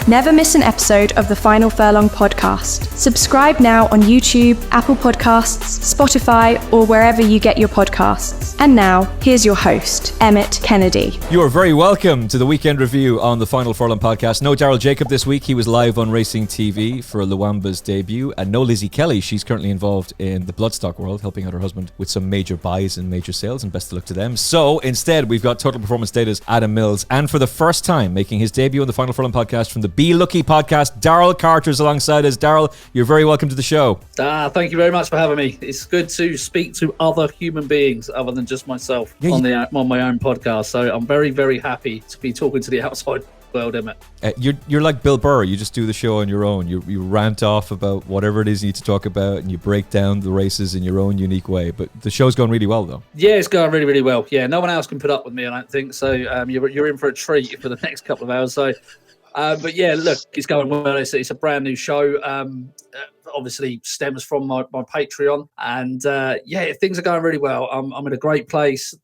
Never miss an episode of the Final Furlong podcast. Subscribe now on YouTube, Apple Podcasts, Spotify, or wherever you get your podcasts. And now, here's your host, Emmet Kennedy. You are very welcome to the weekend review on the Final Furlong podcast. No Daryl Jacob this week. He was live on Racing TV for Lwamba's debut. And no Lizzie Kelly. She's currently involved in the bloodstock world, helping out her husband with some major buys and major sales, and best of luck to them. So instead, we've got Total Performance Data's Adam Mills, and for the first time, making his debut on the Final Furlong podcast from the Be Lucky podcast, Daryl Carter's alongside us. Daryl, you're very welcome to the show. Thank you very much for having me. It's good to speak to other human beings other than just myself on my own podcast. So I'm very, very happy to be talking to the outside world, Emmet. You're like Bill Burr. You just do the show on your own. You rant off about whatever it is you need to talk about, and you break down the races in your own unique way. But the show's going really well, though. Yeah, it's going really, really well. Yeah, no one else can put up with me, I don't think. So you're in for a treat for the next couple of hours. So. But yeah, look, it's going well. It's a brand new show. Obviously stems from my Patreon, and things are going really well. I'm in a great place.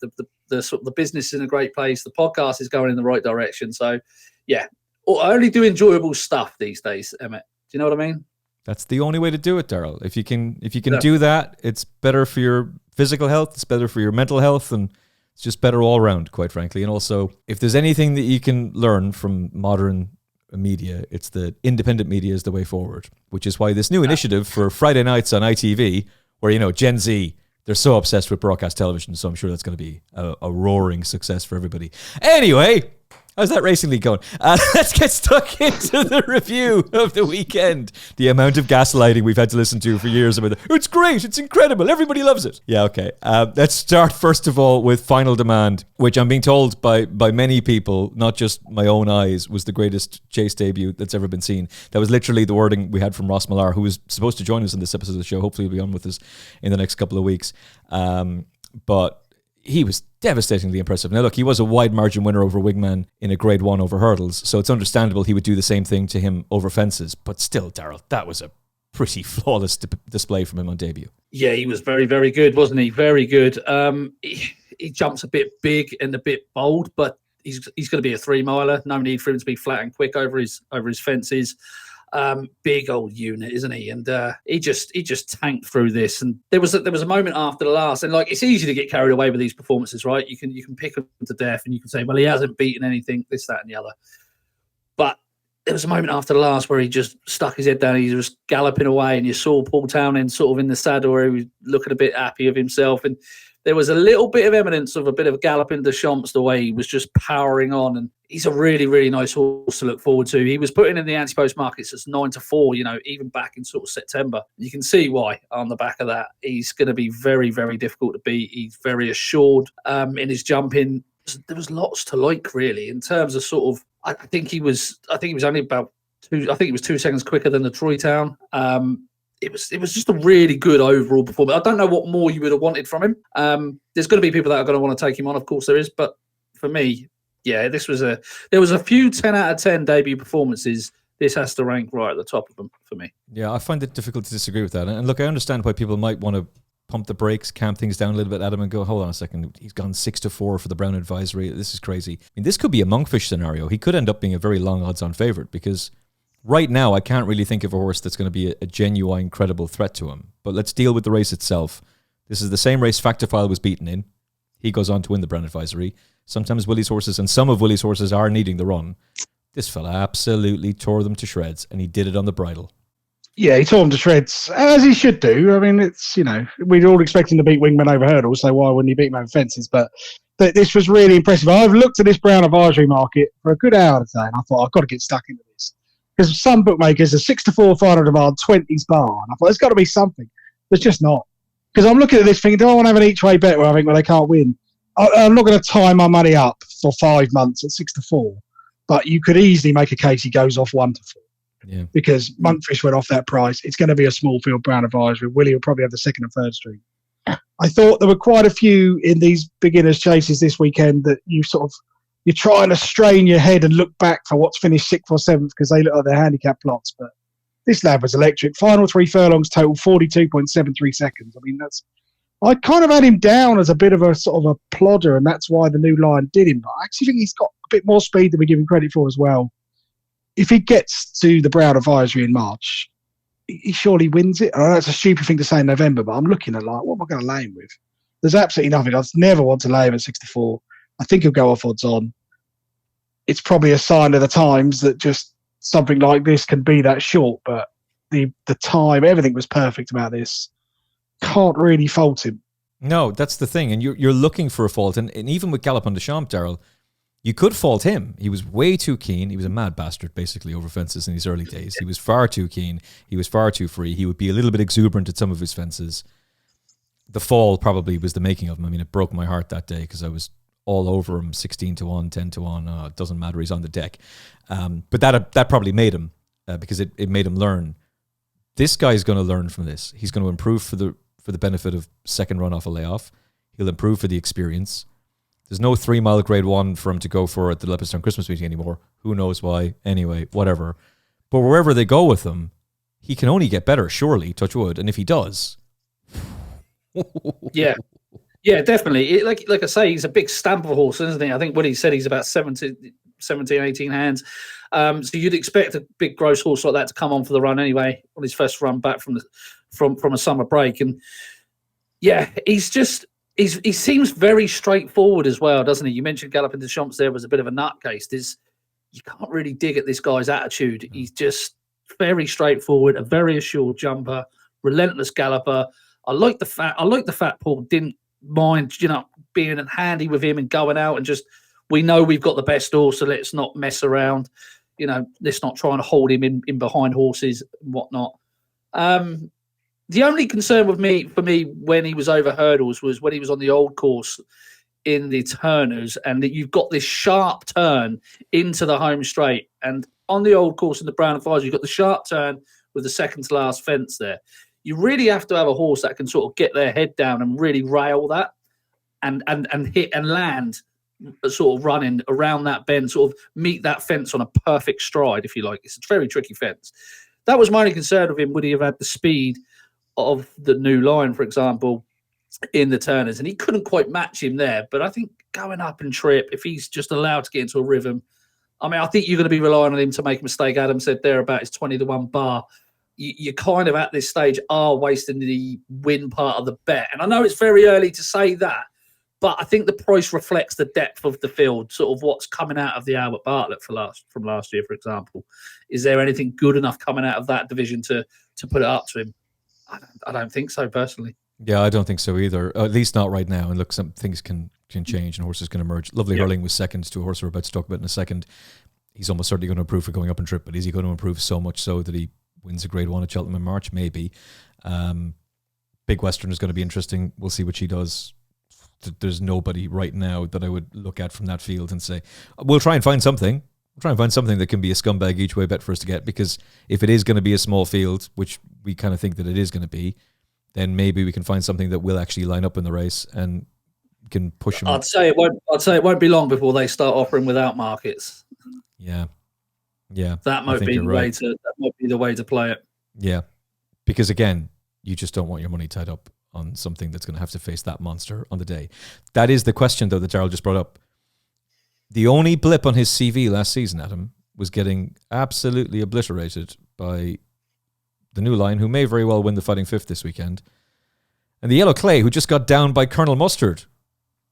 The business is in a great place. The podcast is going in the right direction. So yeah, I only do enjoyable stuff these days, Emmet. Do you know what I mean? That's the only way to do it, Daryl. If you can do that, it's better for your physical health. It's better for your mental health, and it's just better all around, quite frankly. And also, if there's anything that you can learn from modern media, it's that independent media is the way forward, which is why this new initiative for Friday nights on ITV, where, Gen Z, they're so obsessed with broadcast television, so I'm sure that's going to be a roaring success for everybody. Anyway, how's that racing league going? Let's get stuck into the review of the weekend. The amount of gaslighting we've had to listen to for years about it's great, it's incredible, everybody loves it. Yeah, okay. Let's start first of all with Final Demand, which I'm being told by many people, not just my own eyes, was the greatest chase debut that's ever been seen. That was literally the wording we had from Ross Millar, who was supposed to join us in this episode of the show. Hopefully he'll be on with us in the next couple of weeks. But he was devastatingly impressive. Now, look, he was a wide margin winner over Wingman in a Grade 1 over hurdles, so it's understandable he would do the same thing to him over fences. But still, Daryl, that was a pretty flawless display from him on debut. Yeah, he was very, very good, wasn't he? Very good. He jumps a bit big and a bit bold, but he's going to be a 3-miler. No need for him to be flat and quick over his fences. Big old unit, isn't he? And he just tanked through this. And there was a moment after the last, and it's easy to get carried away with these performances, right? You can pick him to death, and you can say, well, he hasn't beaten anything, this, that, and the other. But there was a moment after the last where he just stuck his head down. He was galloping away, and you saw Paul Townend sort of in the saddle where he was looking a bit happy of himself. And there was a little bit of evidence of a bit of galloping de champs the way he was just powering on. And he's a really, really nice horse to look forward to. He was putting in the anti-post markets as 9-4, even back in sort of September. You can see why on the back of that. He's going to be very, very difficult to beat. He's very assured in his jumping. There was lots to like, really, in terms of sort of, I think he was only about 2 seconds quicker than the Troy Town. It was just a really good overall performance. I don't know what more you would have wanted from him. There's going to be people that are going to want to take him on, of course there is. But for me, yeah, there was a few 10 out of 10 debut performances. This has to rank right at the top of them for me. Yeah, I find it difficult to disagree with that. And look, I understand why people might want to pump the brakes, calm things down a little bit, Adam, and go, hold on a second, he's gone 6-4 for the Brown Advisory. This is crazy. I mean, this could be a monkfish scenario. He could end up being a very long odds-on favourite because right now, I can't really think of a horse that's going to be a genuine, credible threat to him. But let's deal with the race itself. This is the same race Factifile was beaten in. He goes on to win the Brown Advisory. Sometimes Willie's horses, and some of Willie's horses are needing the run. This fella absolutely tore them to shreds, and he did it on the bridle. Yeah, he tore them to shreds, as he should do. I mean, it's, we'd all expect him to beat Wingman over hurdles, so why wouldn't he beat him over fences? But this was really impressive. I've looked at this Brown Advisory market for a good hour today, and I thought, I've got to get stuck into this. Because some bookmakers are 6-4 Final Demand, 20s bar. And I thought, there's got to be something. There's just not. Because I'm looking at this thinking, do I want to have an each-way bet where I think, well, they can't win? I'm not going to tie my money up for 5 months at 6-4. But you could easily make a case he goes off 1-4. Yeah. Because Monkfish went off that price. It's going to be a small field Brown Advisory. Willie will probably have the second and third string. I thought there were quite a few in these beginners' chases this weekend that you're trying to strain your head and look back for what's finished 6th or 7th because they look like their handicap plots. But this lad was electric. Final 3 furlongs total, 42.73 seconds. I mean, I kind of had him down as a bit of a sort of a plodder, and that's why the new line did him. But I actually think he's got a bit more speed than we give him credit for as well. if he gets to the Brown Advisory in March, he surely wins it. I know it's a stupid thing to say in November, but I'm looking at like, what am I going to lay him with? There's absolutely nothing. I'd never want to lay him at 64. I think he'll go off odds on. It's probably a sign of the times that just something like this can be that short, but the time, everything was perfect about this. Can't really fault him. No, that's the thing. And you're looking for a fault. And even with Galopin Des Champs, Daryl, you could fault him. He was way too keen. He was a mad bastard, basically, over fences in his early days. He was far too keen. He was far too free. He would be a little bit exuberant at some of his fences. The fall probably was the making of him. I mean, it broke my heart that day because I was all over him, 16-1, 10-1. It doesn't matter. He's on the deck. But that probably made him because it made him learn. This guy's going to learn from this. He's going to improve for the benefit of second run off a layoff. He'll improve for the experience. There's no 3 mile grade 1 for him to go for at the Leopardstown Christmas meeting anymore. Who knows why? Anyway, whatever. But wherever they go with him, he can only get better, surely, touch wood. And if he does... Yeah, definitely. Like I say, he's a big stamp of a horse, isn't he? I think what he said, he's about 17, 18 hands. So you'd expect a big gross horse like that to come on for the run anyway, on his first run back from a summer break. And yeah, he seems very straightforward as well, doesn't he? You mentioned Galopin Des Champs there was a bit of a nutcase. You can't really dig at this guy's attitude. He's just very straightforward, a very assured jumper, relentless galloper. I like the fact Paul didn't mind, being handy with him and going out and just, we know we've got the best horse, so let's not mess around. Let's not try and hold him in behind horses and whatnot. The only concern for me when he was over hurdles was when he was on the old course in the Turners, and that you've got this sharp turn into the home straight. And on the old course in the Brown Advisory, you've got the sharp turn with the second to last fence there. You really have to have a horse that can sort of get their head down and really rail that and hit and land, sort of running around that bend, sort of meet that fence on a perfect stride, if you like. It's a very tricky fence. That was my only concern with him. Would he have had the speed of the New Line, for example, in the Turners? And he couldn't quite match him there. But I think going up and trip, if he's just allowed to get into a rhythm, I think you're going to be relying on him to make a mistake. Adam said there about his 20-1 bar. You kind of at this stage are wasting the win part of the bet. And I know it's very early to say that, but I think the price reflects the depth of the field, sort of what's coming out of the Albert Bartlett from last year, for example. Is there anything good enough coming out of that division to put it up to him? I don't think so, personally. Yeah, I don't think so either. At least not right now. And look, some things can change and horses can emerge. Lovely Hurling was second to a horse we're about to talk about in a second. He's almost certainly going to improve for going up and trip, but is he going to improve so much so that he wins a grade 1 at Cheltenham in March? Maybe. Big Western is going to be interesting. We'll see what she does. There's nobody right now that I would look at from that field and say, we'll try and find something. We'll try and find something that can be a scumbag each way bet for us to get, because if it is going to be a small field, which we kind of think that it is going to be, then maybe we can find something that will actually line up in the race and can push them. I'd say it won't be long before they start offering without markets. Yeah. That might be the way to play it. Yeah. Because again, you just don't want your money tied up on something that's going to have to face that monster on the day. That is the question, though, that Daryl just brought up. The only blip on his CV last season, Adam, was getting absolutely obliterated by the New Line, who may very well win the Fighting Fifth this weekend, and the Yellow Clay, who just got down by Colonel Mustard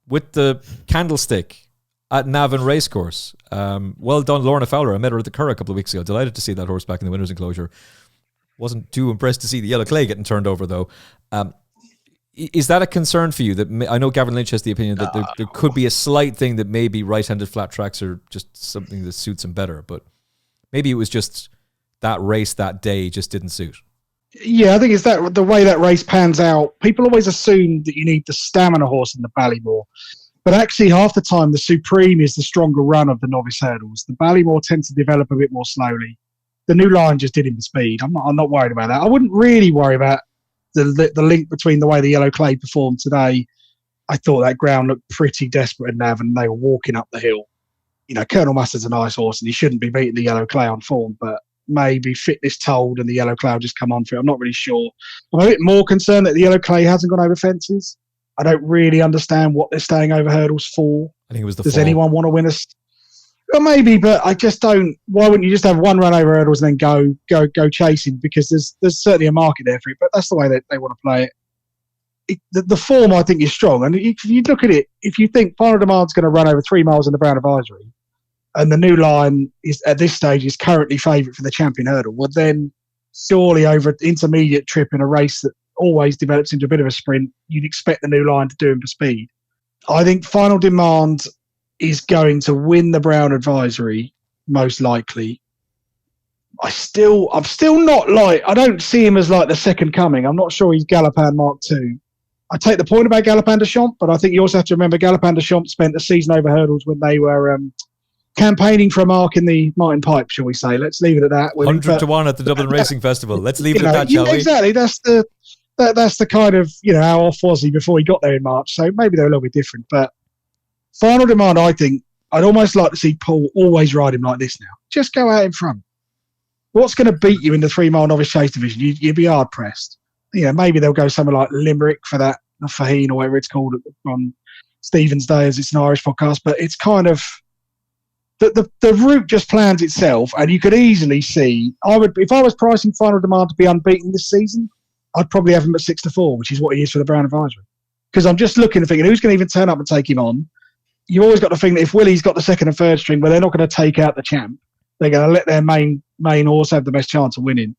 with the candlestick at Navan Racecourse. Well done, Lorna Fowler. I met her at the Curragh a couple of weeks ago. Delighted to see that horse back in the winner's enclosure. Wasn't too impressed to see the Yellow Clay getting turned over, though. Is that a concern for you? That I know Gavin Lynch has the opinion that there could be a slight thing that maybe right-handed flat tracks are just something that suits him better, but maybe it was just that race that day just didn't suit. Yeah, I think it's that the way that race pans out. People always assume that you need the stamina horse in the Ballymore, but actually half the time the Supreme is the stronger run of the novice hurdles. The Ballymore tends to develop a bit more slowly. The New Line just did him the speed. I'm not worried about that. I wouldn't really worry about the link between the way the Yellow Clay performed today. I thought that ground looked pretty desperate in Navan, and they were walking up the hill. Colonel Mustard's a nice horse, and he shouldn't be beating the Yellow Clay on form, but maybe fitness told and the Yellow Clay will just come on for it. I'm not really sure. I'm a bit more concerned that the Yellow Clay hasn't gone over fences. I don't really understand what they're staying over hurdles for. I think it was the Does fall. anyone want to win Well, maybe, but I just don't. Why wouldn't you just have one run over hurdles and then go chasing? Because there's certainly a market there for it. But that's the way that they want to play it. The form, I think, is strong. And if you look at it, if you think Final Demand's going to run over 3 miles in the Brown Advisory, and the new line is at this stage is currently favourite for the champion hurdle, well then surely over an intermediate trip in a race that always develops into a bit of a sprint, you'd expect the new line to do him for speed. I think Final Demand is going to win the Brown Advisory, most likely. I'm still not like, I don't see him as like the second coming. I'm not sure he's Galopin Mark II. I take the point about Galopin de Champs, but I think you also have to remember Galopin de Champs spent a season over hurdles when they were campaigning for a mark in the Martin Pipe, shall we say. Let's leave it at that. 100 to 1 at the Dublin Racing Festival. Let's leave it at that, shall we? Exactly. That's the kind of, how off was he before he got there in March. So maybe they're a little bit different, but Final Demand, I think, I'd almost like to see Paul always ride him like this now. Just go out in front. What's going to beat you in the 3 mile novice chase division? You'd be hard pressed. Maybe they'll go somewhere like Limerick for that, Faheen or whatever it's called on Stephen's Day, as it's an Irish podcast. But it's kind of the route just plans itself, and you could easily see. If I was pricing Final Demand to be unbeaten this season, I'd probably have him at 6-4, which is what he is for the Brown Advisory. Because I'm just looking and thinking, who's going to even turn up and take him on? You've always got to think that if Willie's got the second and third string, well, they're not going to take out the champ. They're going to let their main horse have the best chance of winning.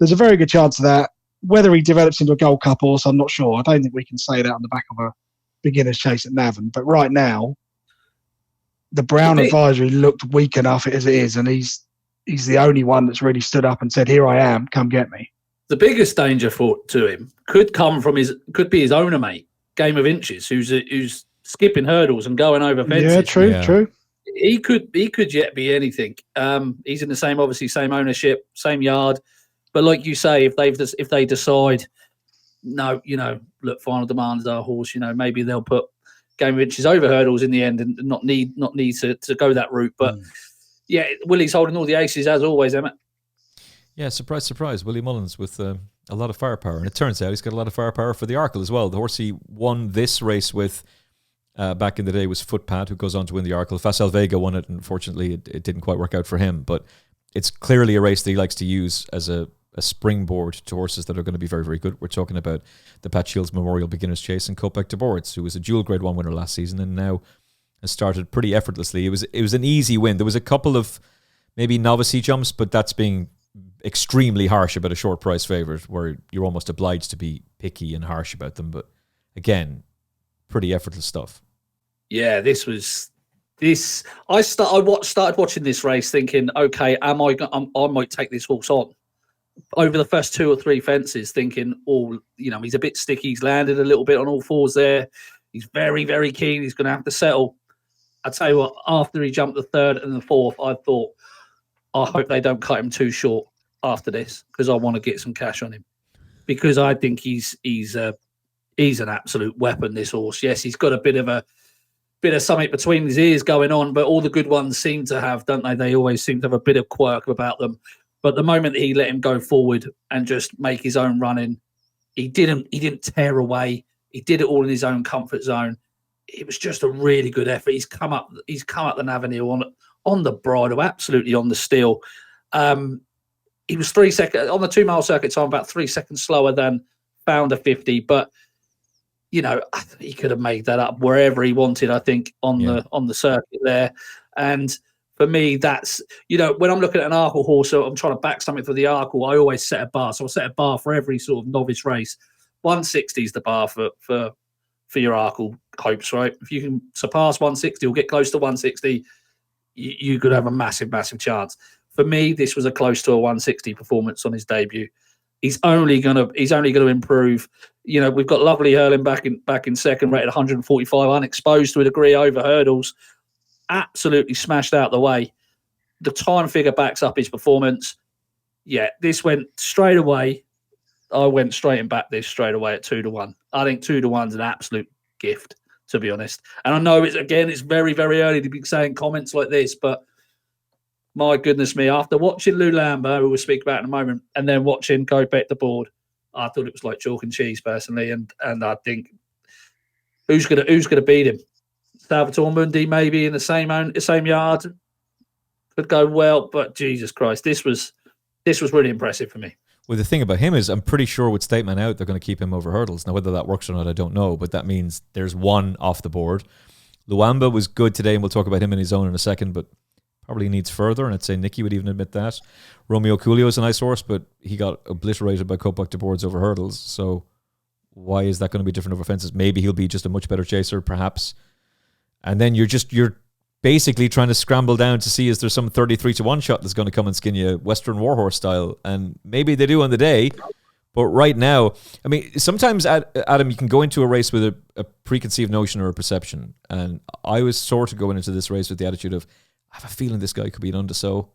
There's a very good chance of that. Whether he develops into a Gold Cup horse, I'm not sure. I don't think we can say that on the back of a beginner's chase at Navan. But right now, the Brown Advisory looked weak enough as it is, and he's the only one that's really stood up and said, "Here I am, come get me." The biggest danger to him could be his owner mate, Game of Inches, who's skipping hurdles and going over fences. Yeah, true. He could yet be anything. He's in the same ownership, same yard. But like you say, if they decide, no, look, Final Demand's our horse, maybe they'll put Game of Inches over hurdles in the end and not need to go that route. But yeah, Willie's holding all the aces as always, Emmet. Yeah, surprise. Willie Mullins with a lot of firepower. And it turns out he's got a lot of firepower for the Arkle as well. The horse he won this race with back in the day was Footpad, who goes on to win the Arkle. Facel Vega won it. Unfortunately, it didn't quite work out for him. But it's clearly a race that he likes to use as a springboard to horses that are going to be very, very good. We're talking about the Pat Shields Memorial Beginners Chase and Copic de Boards, who was a dual Grade 1 winner last season and now has started pretty effortlessly. It was an easy win. There was a couple of maybe novice jumps, but that's being extremely harsh about a short price favourite where you're almost obliged to be picky and harsh about them. But again, pretty effortless stuff. Yeah, I started watching this race thinking, okay, I might take this horse on. Over the first 2 or 3 fences, thinking, he's a bit sticky. He's landed a little bit on all fours there. He's very, very keen. He's going to have to settle. I tell you what, after he jumped the 3rd and the 4th, I thought, I hope they don't cut him too short after this because I want to get some cash on him because I think he's an absolute weapon. This horse, yes, he's got a bit of something between his ears going on, but all the good ones seem to have, don't they? They always seem to have a bit of quirk about them. But the moment that he let him go forward and just make his own running, he didn't tear away. He did it all in his own comfort zone. It was just a really good effort. He's come up the Navan Hill on the bridle, absolutely on the steel. He was 3 seconds on the 2 mile circuit time, about 3 seconds slower than Founder 50. But he could have made that up wherever he wanted. I think on the circuit there, and for me, that's, when I'm looking at an Arkle horse, so I'm trying to back something for the Arkle, I always set a bar. So I'll set a bar for every sort of novice race. 160 is the bar for your Arkle hopes, right? If you can surpass 160 or get close to 160, you could have a massive, massive chance. For me, this was a close to a 160 performance on his debut. He's only gonna improve. We've got Lovely Hurling back in second, rated 145, unexposed to a degree over hurdles. Absolutely smashed out the way. The time figure backs up his performance. Yeah, this went straight away. I went straight and back this straight away at 2-1. I think 2-1's an absolute gift, to be honest. And I know it's very, very early to be saying comments like this, but my goodness me, after watching Lulamba, who we'll speak about in a moment, and then watching Copic de Boards, I thought it was like chalk and cheese personally, and I think who's gonna beat him? Salvatore Mundi maybe in the same yard. could go well, but Jesus Christ, this was really impressive for me. Well, the thing about him is I'm pretty sure with Stateman out, they're going to keep him over hurdles. Now, whether that works or not, I don't know, but that means there's one off the board. Lwamba was good today, and we'll talk about him in his own in a second, but probably needs further, and I'd say Nicky would even admit that. Romeo Coolio is a nice horse, but he got obliterated by Copic de Boards over hurdles, so why is that going to be different over fences? Maybe he'll be just a much better chaser, perhaps. And then you're basically trying to scramble down to see is there some 33-1 shot that's going to come and skin you, Western Warhorse style, and maybe they do on the day. But right now, I mean, sometimes, Adam, you can go into a race with a preconceived notion or a perception. And I was sort of going into this race with the attitude of, I have a feeling this guy could be an undersow.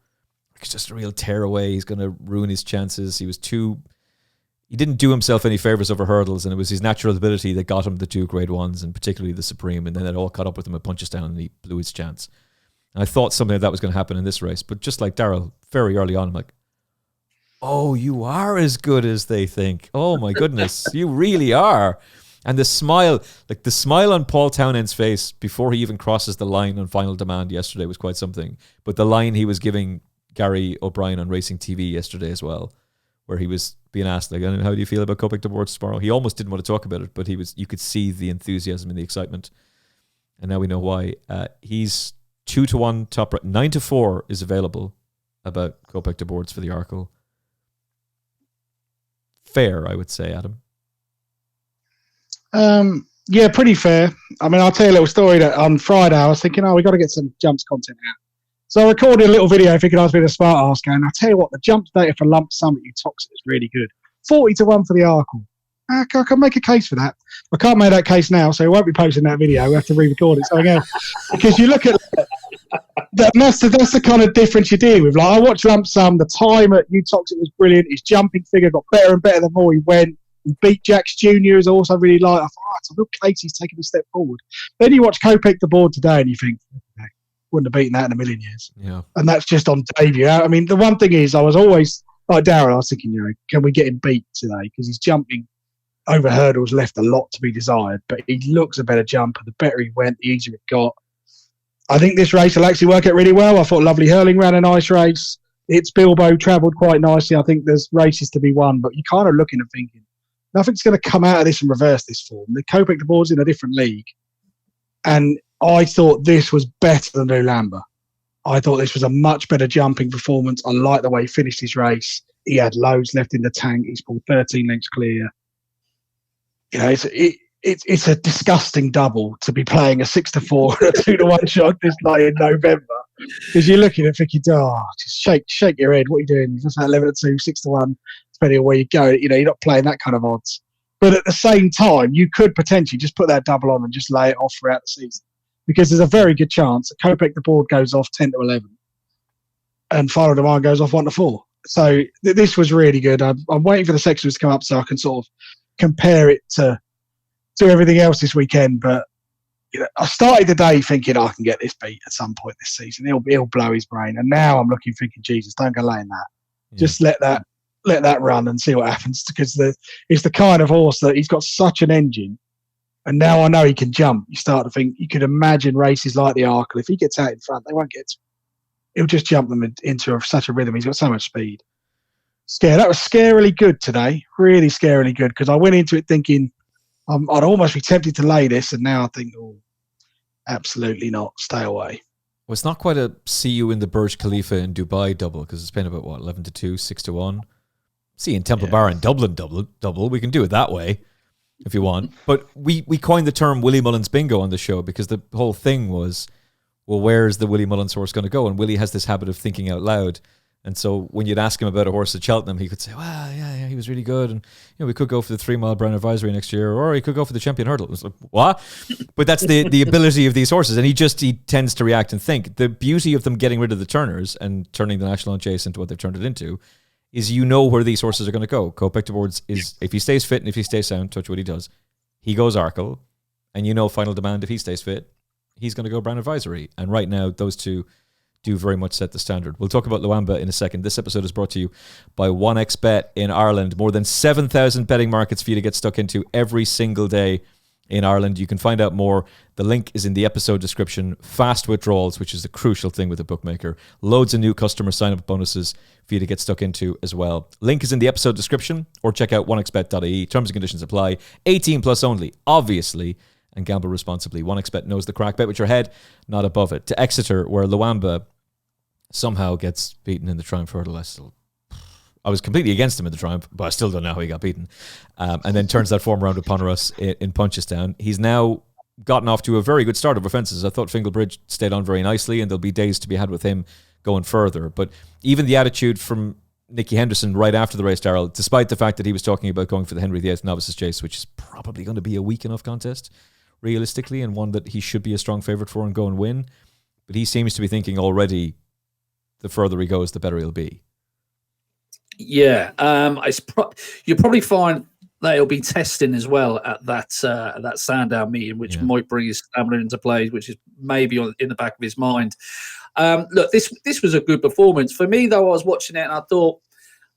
It's just a real tearaway. He's going to ruin his chances. He didn't do himself any favours over hurdles, and it was his natural ability that got him the 2 Grade 1s, and particularly the Supreme, and then it all caught up with him at Punchestown, and he blew his chance. And I thought something like that was going to happen in this race. But just like Daryl, very early on, I'm like, oh, you are as good as they think. Oh my goodness, you really are. And the smile on Paul Townend's face before he even crosses the line on Final Demand yesterday was quite something. But the line he was giving Gary O'Brien on Racing TV yesterday as well, where he was being asked, like, how do you feel about Copic de Boards tomorrow? He almost didn't want to talk about it, but you could see the enthusiasm and the excitement. And now we know why. He's 2-1 top, 9-4 is available about Copic de Boards for the Arkle. Fair, I would say, Adam. Yeah, pretty fair. I mean, I'll tell you a little story that on Friday I was thinking, we got to get some jumps content out. So I recorded a little video thinking I was being a smart ass going, I'll tell you what, the jumps data for Lump Sum at Uttoxeter is really good. 40-1 for the Arkle. I can make a case for that. I can't make that case now, so we won't be posting that video. We have to re-record it, something else. Because you look at that's the kind of difference you're dealing with. Like, I watched Lump Sum, the time at Uttoxeter was brilliant. His jumping figure got better and better the more he went. He beat Jacks Jr., who's also really light. I thought, it's a real case he's taken a step forward. Then you watch Copic de Boards today and you think, wouldn't have beaten that in a million years. Yeah. And that's just on debut. I mean, the one thing is, I was always, like Daryl, I was thinking, can we get him beat today? Because he's jumping over hurdles left a lot to be desired, but he looks a better jumper. The better he went, the easier it got. I think this race will actually work out really well. I thought Lovely Hurling ran a nice race. It's Bilbo travelled quite nicely. I think there's races to be won, but you're kind of looking and thinking, nothing's going to come out of this and reverse this form. The Copic de Boards in a different league. And I thought this was better than Lulamba. I thought this was a much better jumping performance. I like the way he finished his race. He had loads left in the tank. He's pulled 13 lengths clear. It's a disgusting double to be playing a 6-4 and a 2-1 shot this night in November. Because you're looking and thinking, just shake your head. What are you doing? You're just at 11-2, 6-1, depending on where you go. You're not playing that kind of odds. But at the same time, you could potentially just put that double on and just lay it off throughout the season. Because there's a very good chance that Copic de Board goes off 10-11 and Final Demand goes off 1-4. So this was really good. I'm waiting for the sections to come up so I can sort of compare it to everything else this weekend. But I started the day thinking I can get this beat at some point this season. He'll blow his brain. And now I'm looking thinking, Jesus, don't go laying that. Yeah. Just let that run and see what happens. Because it's the kind of horse that he's got such an engine. And now I know he can jump. You start to think, you could imagine races like the Arkle. If he gets out in front, they won't get to him. He'll just jump them into such a rhythm. He's got so much speed. That was scarily good today. Really scarily good. Because I went into it thinking I'd almost be tempted to lay this. And now I think, absolutely not. Stay away. Well, it's not quite a see you in the Burj Khalifa in Dubai double. Because it's been about, 11-2, 6-1. See in Temple Bar in Dublin double. We can do it that way. If you want. But we coined the term Willie Mullins bingo on the show because the whole thing was, well, where's the Willie Mullins horse going to go? And Willie has this habit of thinking out loud. And so when you'd ask him about a horse at Cheltenham, he could say, well, yeah, he was really good. And we could go for the 3 Mile Brown Advisory next year, or he could go for the Champion Hurdle. It was like, what? But that's the ability of these horses. And he tends to react and think. The beauty of them getting rid of the turners and turning the National on Chase into what they've turned it into is where these horses are going to go. Copic de Boards is, if he stays fit and if he stays sound, touch what he does, he goes Arkle. And Final Demand, if he stays fit, he's going to go Brown Advisory. And right now, those two do very much set the standard. We'll talk about Lwamba in a second. This episode is brought to you by 1xBet in Ireland. More than 7,000 betting markets for you to get stuck into every single day. in Ireland. You can find out more. The link is in the episode description. Fast withdrawals, which is the crucial thing with a bookmaker. Loads of new customer sign-up bonuses for you to get stuck into as well. Link is in the episode description, or check out onexbet.ie. Terms and conditions apply. 18 plus only, obviously, and gamble responsibly. OneXBet knows the crack. Bet with your head, not above it. To Exeter, where Lwamba somehow gets beaten in the Triumph Hurdle. I was completely against him in the Triumph, but I still don't know how he got beaten. And then turns that form around upon us in Punchestown. He's now gotten off to a very good start of offences. I thought Fingalbridge stayed on very nicely, and there'll be days to be had with him going further. But even the attitude from Nicky Henderson right after the race, Daryl, despite the fact that he was talking about going for the Henry VIII Novices Chase, which is probably going to be a weak enough contest, realistically, and one that he should be a strong favourite for and go and win. But he seems to be thinking already the further he goes, the better he'll be. Yeah, you'll probably find that he'll be testing as well at that Sandown meeting, which might bring his stamina into play, which is maybe in the back of his mind. Look, this was a good performance for me, though. I was watching it and I thought,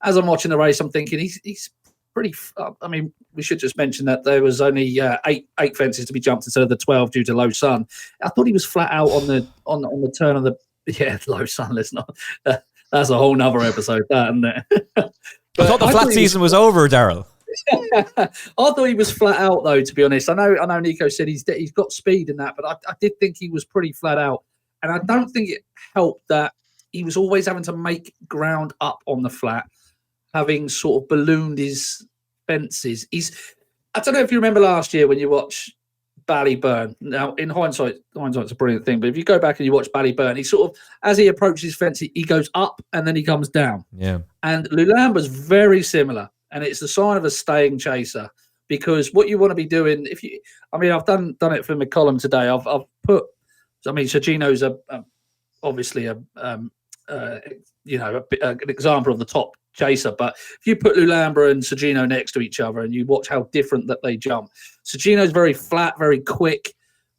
as I'm watching the race, I'm thinking he's pretty. I mean, we should just mention that there was only eight fences to be jumped instead of the 12 due to low sun. I thought he was flat out on the turn of the low sun. Let's not. That's a whole nother episode, that, isn't it? I thought the flat season was over, Daryl. I thought he was flat out, though, to be honest. I know Nico said he's got speed in that, but I did think he was pretty flat out. And I don't think it helped that he was always having to make ground up on the flat, having sort of ballooned his fences. I don't know if you remember last year when you watch Ballyburn. Now, in hindsight's a brilliant thing, but if you go back and you watch Ballyburn, he sort of, as he approaches fence, he goes up and then he comes down. Yeah. And Lulamba's very similar, and it's the sign of a staying chaser, because what you want to be doing, I've done it for McCollum today. I've put, Sergino's obviously an example of the top chaser, but if you put Lulamba and Sergino next to each other and you watch how different that they jump, Sergino's very flat, very quick,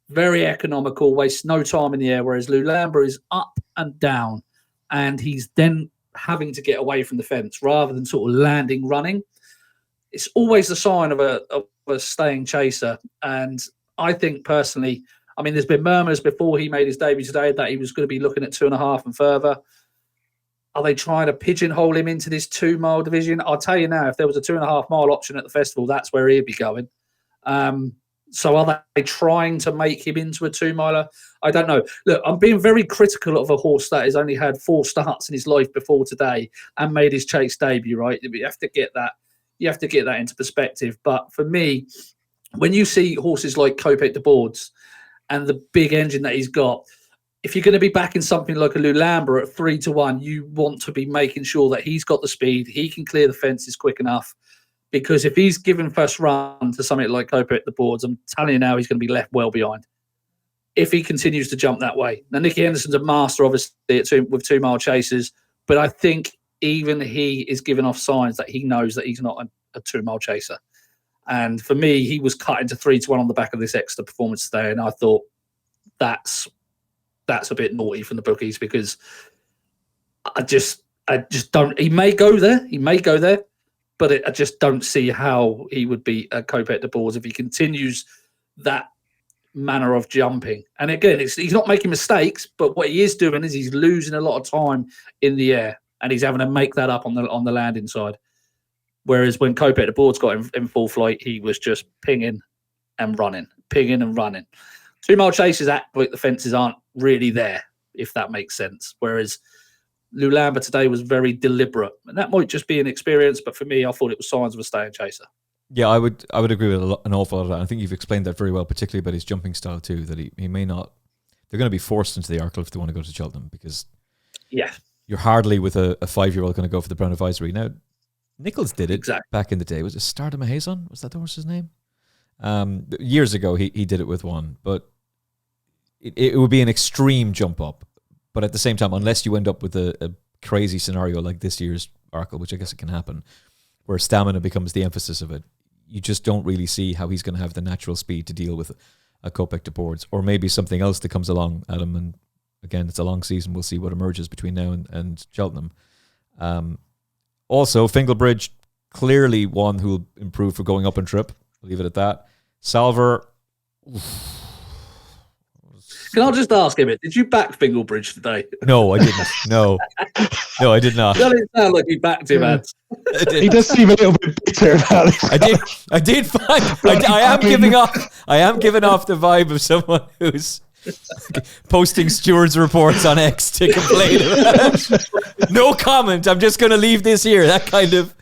very economical, wastes no time in the air, whereas Lulamba is up and down, and he's then having to get away from the fence rather than sort of landing running. It's always the sign of a staying chaser, and I think personally, there's been murmurs before he made his debut today that he was going to be looking at 2.5 and further. Are they trying to pigeonhole him into this 2 mile division? I'll tell you now, if there was a 2.5 mile option at the festival, that's where he'd be going. So are they trying to make him into a 2 miler? I don't know. Look, I'm being very critical of a horse that has only had 4 starts in his life before today and made his chase debut, right? You have to get that into perspective. But for me, when you see horses like Copic de Boards and the big engine that he's got, if you're going to be backing something like a Lulamba at 3-1, you want to be making sure that he's got the speed, he can clear the fences quick enough. Because if he's given first run to something like Copic de Boards, I'm telling you now, he's going to be left well behind if he continues to jump that way. Now, Nicky Henderson's a master, obviously, with 2 mile chases, but I think even he is giving off signs that he knows that he's not a 2 mile chaser. And for me, he was cut into 3-1 on the back of this extra performance today, and I thought that's a bit naughty from the bookies, because I just don't. He may go there, but I just don't see how he would beat Copic de Boards if he continues that manner of jumping. And again, he's not making mistakes, but what he is doing is he's losing a lot of time in the air, and he's having to make that up on the landing side. Whereas when Copic de Boards got in full flight, he was just pinging and running. 2 mile chases at the fences aren't really there, if that makes sense. Whereas Lulamba today was very deliberate, and that might just be an experience, but for me, I thought it was signs of a staying chaser. Yeah, I would agree with an awful lot of that. I think you've explained that very well, particularly about his jumping style too, that he may not, they're going to be forced into the Arkle if they want to go to Cheltenham, because you're hardly with a 5-year-old going to go for the Brown Advisory. Now, Nichols did it back in the day. Was it Stardom Hazon? Was that the horse's name? Years ago, he did it with one, but it would be an extreme jump up. But at the same time, unless you end up with a crazy scenario like this year's Arkle, which I guess it can happen, where stamina becomes the emphasis of it, you just don't really see how he's going to have the natural speed to deal with a Copic de Boards, or maybe something else that comes along, Adam. And again, it's a long season. We'll see what emerges between now and Cheltenham. Also, Fingalbridge, clearly one who will improve for going up and trip. I'll leave it at that. Salver, Can I just ask him, did you back Fingalbridge today? No, I didn't. No, I did not. It doesn't sound like you backed him, Ed. He does seem a little bit bitter about this. I did find. I am giving off the vibe of someone who's posting stewards reports on X to complain about. No comment. I'm just going to leave this here. That kind of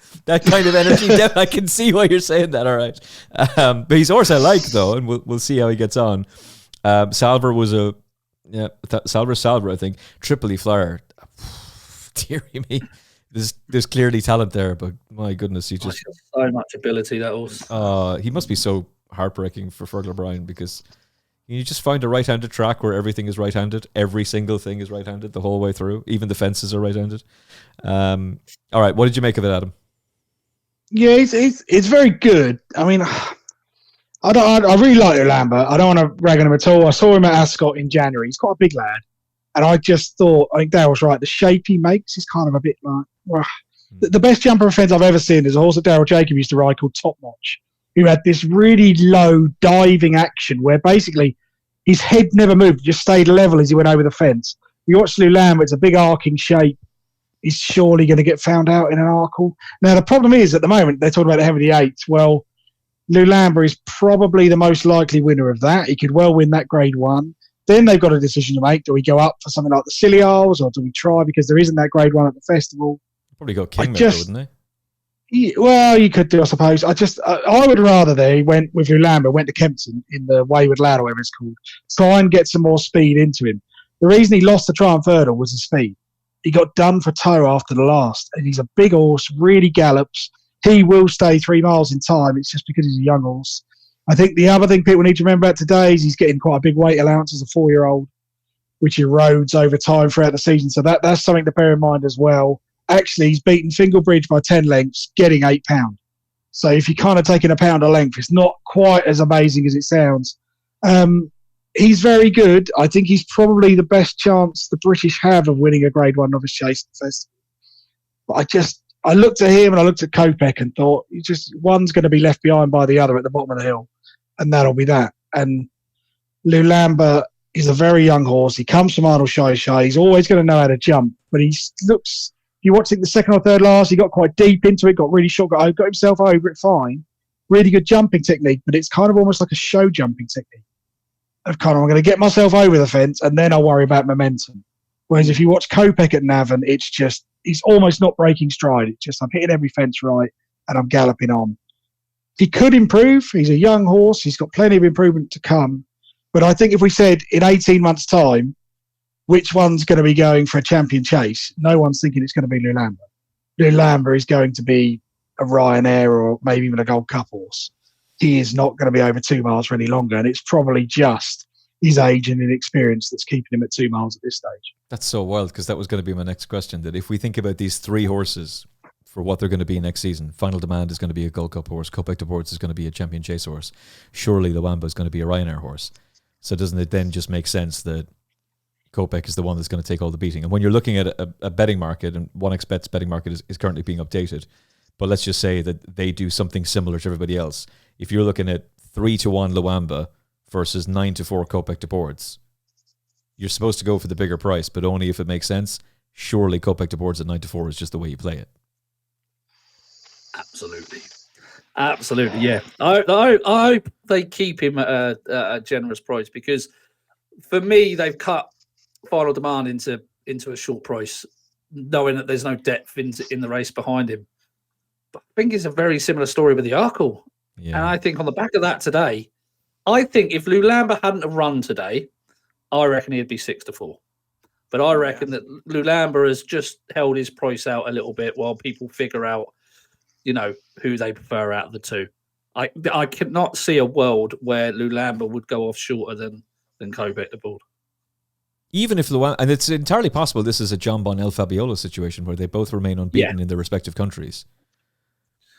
energy. I can see why you're saying that. All right, but he's a horse I like though, and we'll see how he gets on. Salver was Salver, I think. Tripoli Flyer. Deary me. There's clearly talent there, but my goodness, he just so much ability, that horse. He must be so heartbreaking for Fergal O'Brien, because you just find a right-handed track where everything is right-handed. Every single thing is right-handed the whole way through. Even the fences are right-handed. All right, what did you make of it, Adam? Yeah, it's very good. I mean, I really like Lulamba. I don't want to rag on him at all. I saw him at Ascot in January. He's quite a big lad. And I just thought, I think Daryl's right, the shape he makes is kind of a bit like... The best jumper of fence I've ever seen is a horse that Daryl Jacob used to ride called Top Notch, who had this really low diving action where basically his head never moved, just stayed level as he went over the fence. You watch Lulamba, it's a big arcing shape. He's surely going to get found out in an Arkle. Now, the problem is, at the moment, they're talking about the Henry VIII. Well, Lulamba is probably the most likely winner of that. He could well win that Grade 1. Then they've got a decision to make. Do we go up for something like the Scilly Isles, or do we try, because there isn't that Grade 1 at the festival? Probably go Kingmaker, wouldn't they? Yeah, well, you could do, I suppose. I would rather they went with Lulamba, went to Kempton in the Wayward Lad, or whatever it's called, try and get some more speed into him. The reason he lost the Triumph Hurdle was the speed. He got done for toe after the last, and he's a big horse, really gallops. He will stay 3 miles in time. It's just because he's a young horse. I think the other thing people need to remember about today is he's getting quite a big weight allowance as a 4-year-old, which erodes over time throughout the season. So that's something to bear in mind as well. Actually, he's beaten Fingalbridge by 10 lengths, getting £8. So if you're kind of taking £1 a length, it's not quite as amazing as it sounds. He's very good. I think he's probably the best chance the British have of winning a Grade 1 Novice Chase festival. But I looked at him and I looked at Kopek and thought, one's going to be left behind by the other at the bottom of the hill, and that'll be that. And Lulamba is a very young horse. He comes from Arnold Shy. He's always going to know how to jump, but you watch it the second or third last, he got quite deep into it, got really short, got himself over it fine. Really good jumping technique, but it's kind of almost like a show jumping technique. I'm going to get myself over the fence and then I'll worry about momentum. Whereas if you watch Kopek at Navan, he's almost not breaking stride. It's just, I'm hitting every fence right and I'm galloping on. He could improve. He's a young horse. He's got plenty of improvement to come. But I think if we said in 18 months' time, which one's going to be going for a champion chase, no one's thinking it's going to be Lulamba. Lulamba is going to be a Ryanair or maybe even a Gold Cup horse. He is not going to be over 2 miles for any longer, and it's probably just his age and inexperience that's keeping him at 2 miles at this stage. That's so wild, because that was going to be my next question, that if we think about these 3 horses for what they're going to be next season, Final Demand is going to be a Gold Cup horse, Copic de Boards is going to be a champion chase horse, surely Lwamba is going to be a Ryanair horse. So doesn't it then just make sense that Kopek is the one that's going to take all the beating? And when you're looking at a betting market, and 1xBet's betting market is currently being updated, but let's just say that they do something similar to everybody else. If you're looking at 3-1 Lwamba versus 9-4 Copic de Boards, you're supposed to go for the bigger price, but only if it makes sense. Surely Copic de Boards at 9-4 is just the way you play it. Absolutely, yeah. I hope they keep him at a generous price, because for me, they've cut Final Demand into a short price, knowing that there's no depth in the race behind him. But I think it's a very similar story with the Arkle. Yeah. And I think on the back of that today, I think if Lulamba hadn't have run today, I reckon he'd be 6-4. But I reckon that Lulamba has just held his price out a little bit while people figure out, who they prefer out of the two. I cannot see a world where Lulamba would go off shorter than Copic de Boards. Even if Lwamba, and it's entirely possible this is a Jonbon El Fabiolo situation where they both remain unbeaten in their respective countries.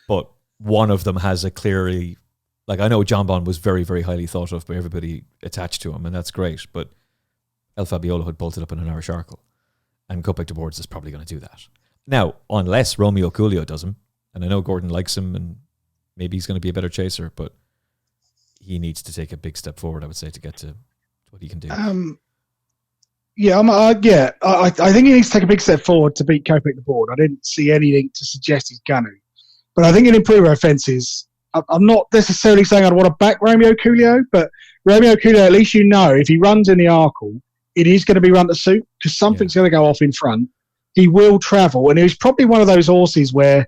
But one of them has a clearly, I know Jonbon was very, very highly thought of by everybody attached to him, and that's great, but El Fabiolo had bolted up in an Irish Arkle, and Copic de Boards is probably going to do that. Now, unless Romeo Coolio does him, and I know Gordon likes him, and maybe he's going to be a better chaser, but he needs to take a big step forward, I would say, to get to what he can do. I think he needs to take a big step forward to beat Copic de Boards. I didn't see anything to suggest he's going to. But I think in improver offences, I'm not necessarily saying I'd want to back Romeo Coolio, but Romeo Coolio, at least you know, if he runs in the Arkle, it is going to be run to suit because something's going to go off in front. He will travel, and he's probably one of those horses where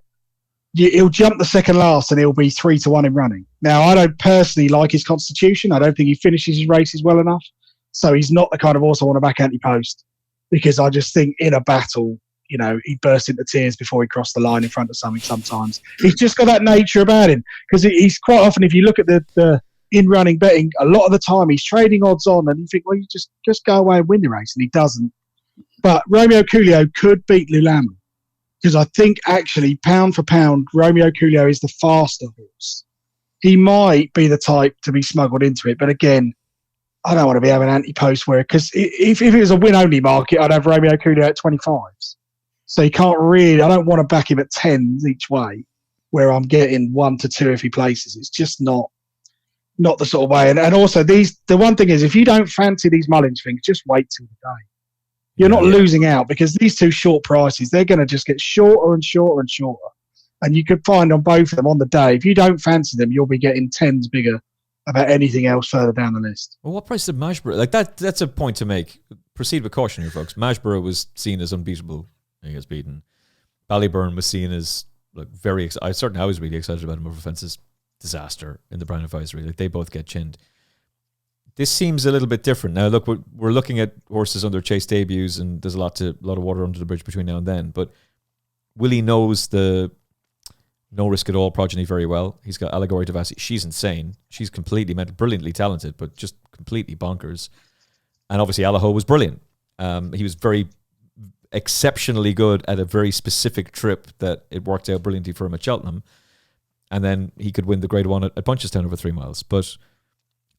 he'll jump the second last and he'll be 3-1 in running. Now, I don't personally like his constitution. I don't think he finishes his races well enough. So he's not the kind of horse I want to back anti-post because I just think in a battle, you know, he burst into tears before he crossed the line in front of something sometimes. He's just got that nature about him because he's quite often, if you look at the in-running betting, a lot of the time he's trading odds on and you think, well, you just go away and win the race, and he doesn't. But Romeo Coolio could beat Lulamba because I think actually, pound for pound, Romeo Coolio is the faster horse. He might be the type to be smuggled into it, but again, I don't want to be having anti-post where, because if it was a win-only market, I'd have Romeo Coolio at 25s. So you can't really, I don't want to back him at 10s each way where I'm getting 1 to 2 if he places. It's just not the sort of way. And also, the one thing is, if you don't fancy these Mullins things, just wait till the day. You're not losing out because these two short prices, they're going to just get shorter and shorter and shorter. And you could find on both of them on the day, if you don't fancy them, you'll be getting 10s bigger about anything else further down the list. Well, what price did Mashborough? Like that's a point to make. Proceed with caution here, folks. Mashborough was seen as unbeatable. He gets beaten. Ballyburn was seen as very excited. I was really excited about him over fences. Disaster in the Brown Advisory. Like they both get chinned. This seems a little bit different. Now, look, we're looking at horses under chase debuts, and there's a lot of water under the bridge between now and then. But Willie knows the no risk at all progeny very well. He's got Allegory Devassi. She's insane. She's completely mental, brilliantly talented, but just completely bonkers. And obviously, Allaho was brilliant. He was very exceptionally good at a very specific trip that it worked out brilliantly for him at Cheltenham. And then he could win the Grade 1 at Punchestown over 3 miles. But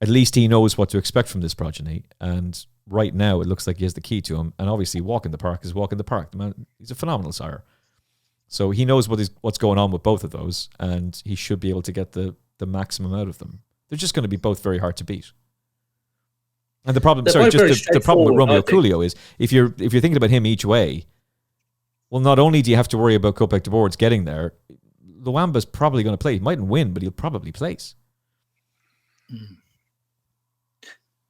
at least he knows what to expect from this progeny. And right now, it looks like he has the key to him. And obviously, walk in the park is walk in the park. The man, he's a phenomenal sire. So he knows what's going on with both of those, and he should be able to get the maximum out of them. They're just going to be both very hard to beat. And the problem, the problem with Romeo Coolio is if you're thinking about him each way, well, not only do you have to worry about Copic de Boards getting there, Lwamba's probably going to play. He mightn't win, but he'll probably place.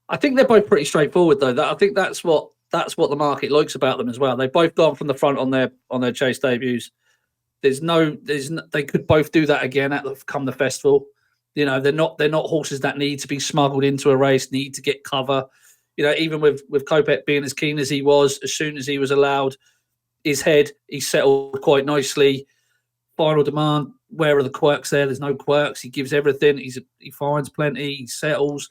I think they're both pretty straightforward, though. I think that's what the market likes about them as well. They've both gone from the front on their chase debuts. They could both do that again come the festival. You know, they're not horses that need to be smuggled into a race, need to get cover. You know, even with Kopek being as keen as he was, as soon as he was allowed his head, he settled quite nicely. Final demand, where are the quirks there? There's no quirks. He gives everything. He finds plenty. He settles.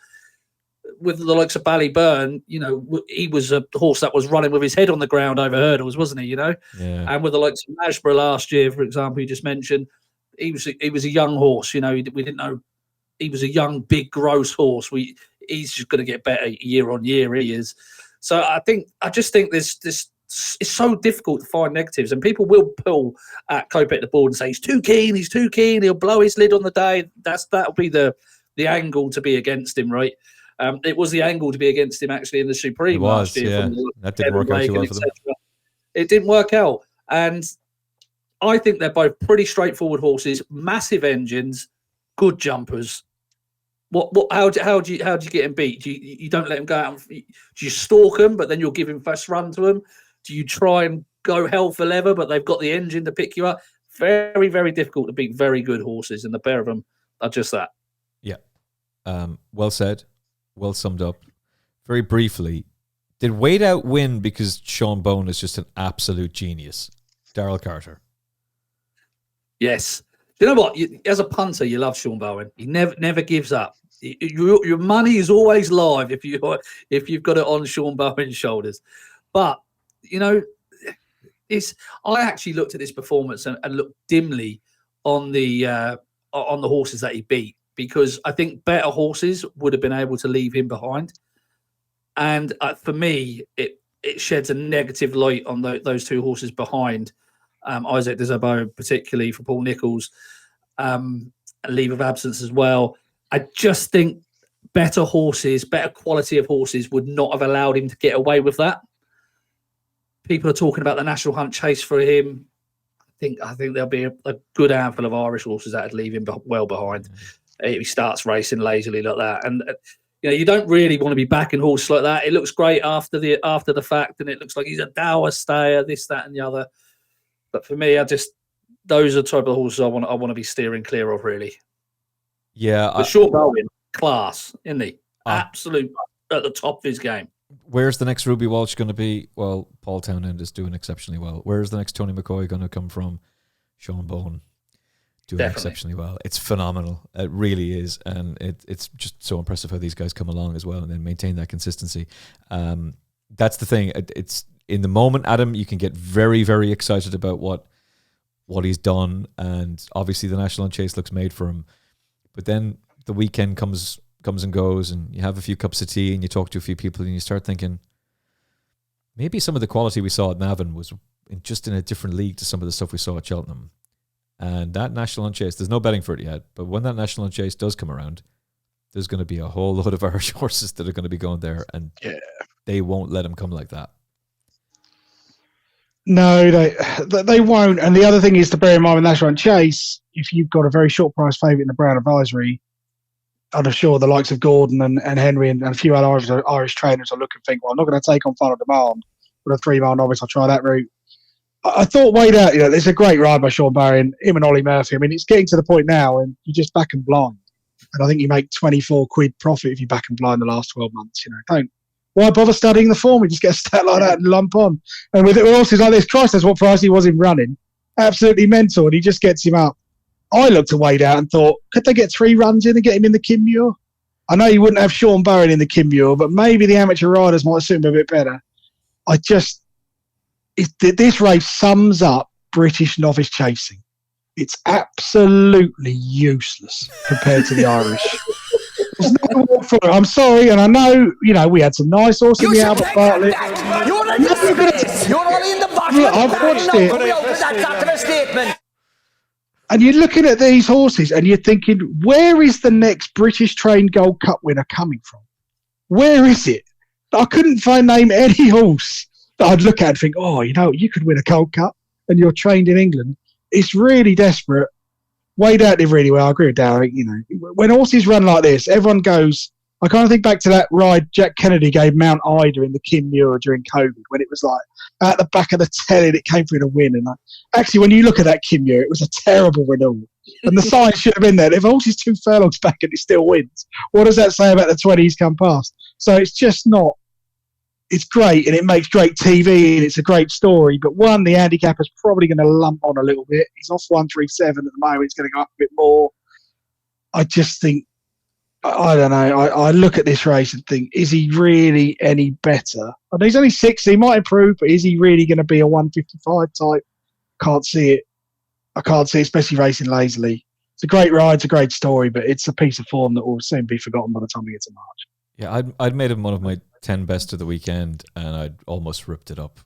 With the likes of Ballyburn, you know, he was a horse that was running with his head on the ground over hurdles, wasn't he? You know, And with the likes of Mashborough last year, for example, you just mentioned, he was a young horse. You know, we didn't know he was a young, big, gross horse. He's just going to get better year on year. He is. So I just think this it's so difficult to find negatives, and people will pull at Copic de Boards and say he's too keen. He'll blow his lid on the day. That'll be the angle to be against him, right? It was the angle to be against him actually in the Supreme last year. That didn't work out too well for them. It didn't work out, and I think they're both pretty straightforward horses, massive engines, good jumpers. How do you get him beat? You don't let him go out? Do you stalk him, but then you'll give him first run to him? Do you try and go hell for leather, but they've got the engine to pick you up? Very, very difficult to beat very good horses, and the pair of them are just that. Yeah. Well said. Well summed up. Very briefly, did Wade Out win because Jonbon is just an absolute genius? Daryl Carter. Yes. You know what? As a punter, you love Jonbon. He never gives up. Your money is always live if you've got it on Jonbon's shoulders. But you know, I actually looked at this performance and looked dimly on the horses that he beat, because I think better horses would have been able to leave him behind. And for me, it sheds a negative light on those two horses behind Isaac de Zabo, particularly for Paul Nicholls, a leave of absence as well. I just think better horses, better quality of horses would not have allowed him to get away with that. People are talking about the National Hunt chase for him. I think there'll be a good handful of Irish horses that would leave him well behind. If he starts racing lazily like that. And you don't really want to be backing horses like that. It looks great after the fact, and it looks like he's a dour stayer, this, that, and the other. But for me, those are the type of horses I want to be steering clear of, really. Yeah, but Sean Bowen, class, isn't he? Absolute at the top of his game. Where's the next Ruby Walsh going to be? Well, Paul Townend is doing exceptionally well. Where's the next Tony McCoy going to come from? Sean Bowen doing exceptionally well. It's phenomenal. It really is. And it's just so impressive how these guys come along as well and then maintain that consistency. That's the thing. It's in the moment, Adam, you can get very, very excited about what he's done. And obviously the National Chase looks made for him. But then the weekend comes and goes, and you have a few cups of tea and you talk to a few people and you start thinking, maybe some of the quality we saw at Navan was just in a different league to some of the stuff we saw at Cheltenham. And that National Chase, there's no betting for it yet, but when that National Chase does come around, there's going to be a whole load of Irish horses that are going to be going there, and they won't let them come like that. No, they won't. And the other thing is to bear in mind with National Chase, if you've got a very short price favourite in the Brown Advisory, I'm sure the likes of Gordon and Henry and a few other Irish trainers are looking and think, well, I'm not going to take on Final Demand with a 3 mile novice. I'll try that route. I thought weighed out, there's a great ride by Sean Barry, him and Ollie Murphy. I mean, it's getting to the point now and you just back and blind. And I think you make 24 quid profit if you back and blind the last 12 months. Why bother studying the form? You just get a stat like that and lump on. And with horses like this, Christ knows what price he was in running. Absolutely mental. And he just gets him up. I looked at Wade out and thought, could they get 3 runs in and get him in the Kinmure? I know you wouldn't have Sean Barron in the Kinmure, but maybe the amateur riders might suit him a bit better. This race sums up British novice chasing. It's absolutely useless compared to the Irish. There's no walk for it. I'm sorry, and I know, we had some nice horses in the Albert Bartlett. You're only in the bottom. I've watched it. Statement. And you're looking at these horses and you're thinking, where is the next British trained Gold Cup winner coming from? Where is it? I couldn't name any horse that I'd look at and think, you could win a Gold Cup and you're trained in England. It's really desperate. Wade out did really well. I agree with Darryl. When horses run like this, everyone goes. I kind of think back to that ride Jack Kennedy gave Mount Ida in the Kinmure during COVID, when it was like at the back of the telly and it came through to win. And actually, when you look at that Kinmure, it was a terrible renewal. And the sign should have been there. If a horse is 2 furlongs back and it still wins, what does that say about the 20s come past? So it's just not. It's great and it makes great TV and it's a great story. But the handicapper's probably going to lump on a little bit. He's off 137 at the moment. It's going to go up a bit more. I just think, I don't know. I look at this race and think, is he really any better? I know he's only 60. He might improve, but is he really going to be a 155 type? Can't see it. I can't see it, especially racing lazily. It's a great ride. It's a great story, but it's a piece of form that will soon be forgotten by the time we get to March. Yeah, I'd made him one of my 10 best of the weekend, and I'd almost ripped it up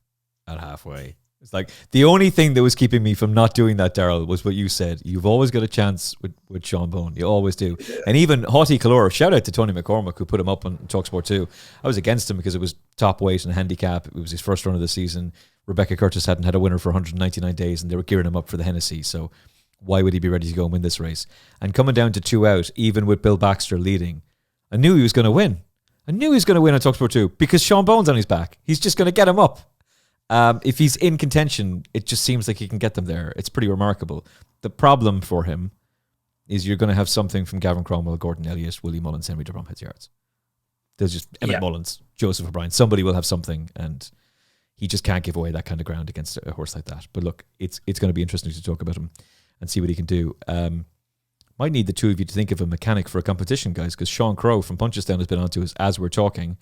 at halfway. It's like the only thing that was keeping me from not doing that, Daryl, was what you said. You've always got a chance with Sean Bone. You always do. And even Haughty Calor, shout out to Tony McCormick, who put him up on TalkSport 2. I was against him because it was top weight and handicap. It was his first run of the season. Rebecca Curtis hadn't had a winner for 199 days, and they were gearing him up for the Hennessy. So why would he be ready to go and win this race? And coming down to 2 out, even with Bill Baxter leading, I knew he was going to win. I knew he was going to win on TalkSport 2 because Sean Bone's on his back. He's just going to get him up. If he's in contention, it just seems like he can get them there. It's pretty remarkable. The problem for him is you're going to have something from Gavin Cromwell, Gordon Elliott, Willie Mullins, Henry de Bromhead's yards. There's just Emmet Mullins, Joseph O'Brien. Somebody will have something, and he just can't give away that kind of ground against a horse like that. But look, it's going to be interesting to talk about him and see what he can do. Might need the two of you to think of a mechanic for a competition, guys, because Sean Crowe from Punchestown has been on to us as we're talking,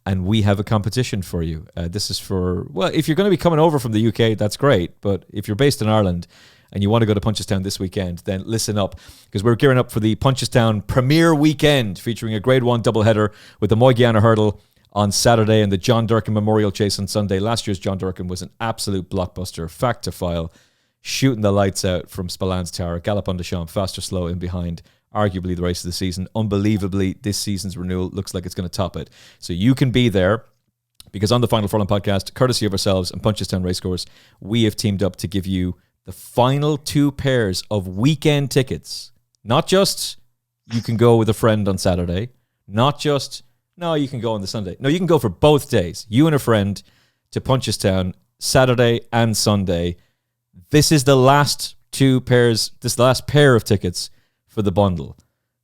and we have a competition for you. This is for, well, if you're going to be coming over from the UK, that's great, but if you're based in Ireland and you want to go to Punchestown this weekend, then listen up, because we're gearing up for the Punchestown Premier Weekend, featuring a Grade 1 doubleheader with the Moygiana Hurdle on Saturday and the John Durkin Memorial Chase on Sunday. Last year's John Durkin was an absolute blockbuster, fact to file. shooting the lights out from Spillane Tower, Gallop on the Champ, fast or slow in behind, arguably the race of the season. Unbelievably, this season's renewal looks like it's going to top it. So you can be there, because on the Final Furlong podcast, courtesy of ourselves and Punchestown Racecourse, we have teamed up to give you the final 2 pairs of weekend tickets. Not just you can go with a friend on Saturday, not just, no, you can go on the Sunday. No, you can go for both days, you and a friend, to Punchestown, Saturday and Sunday. This is the last 2 pairs, this is the last pair of tickets for the bundle.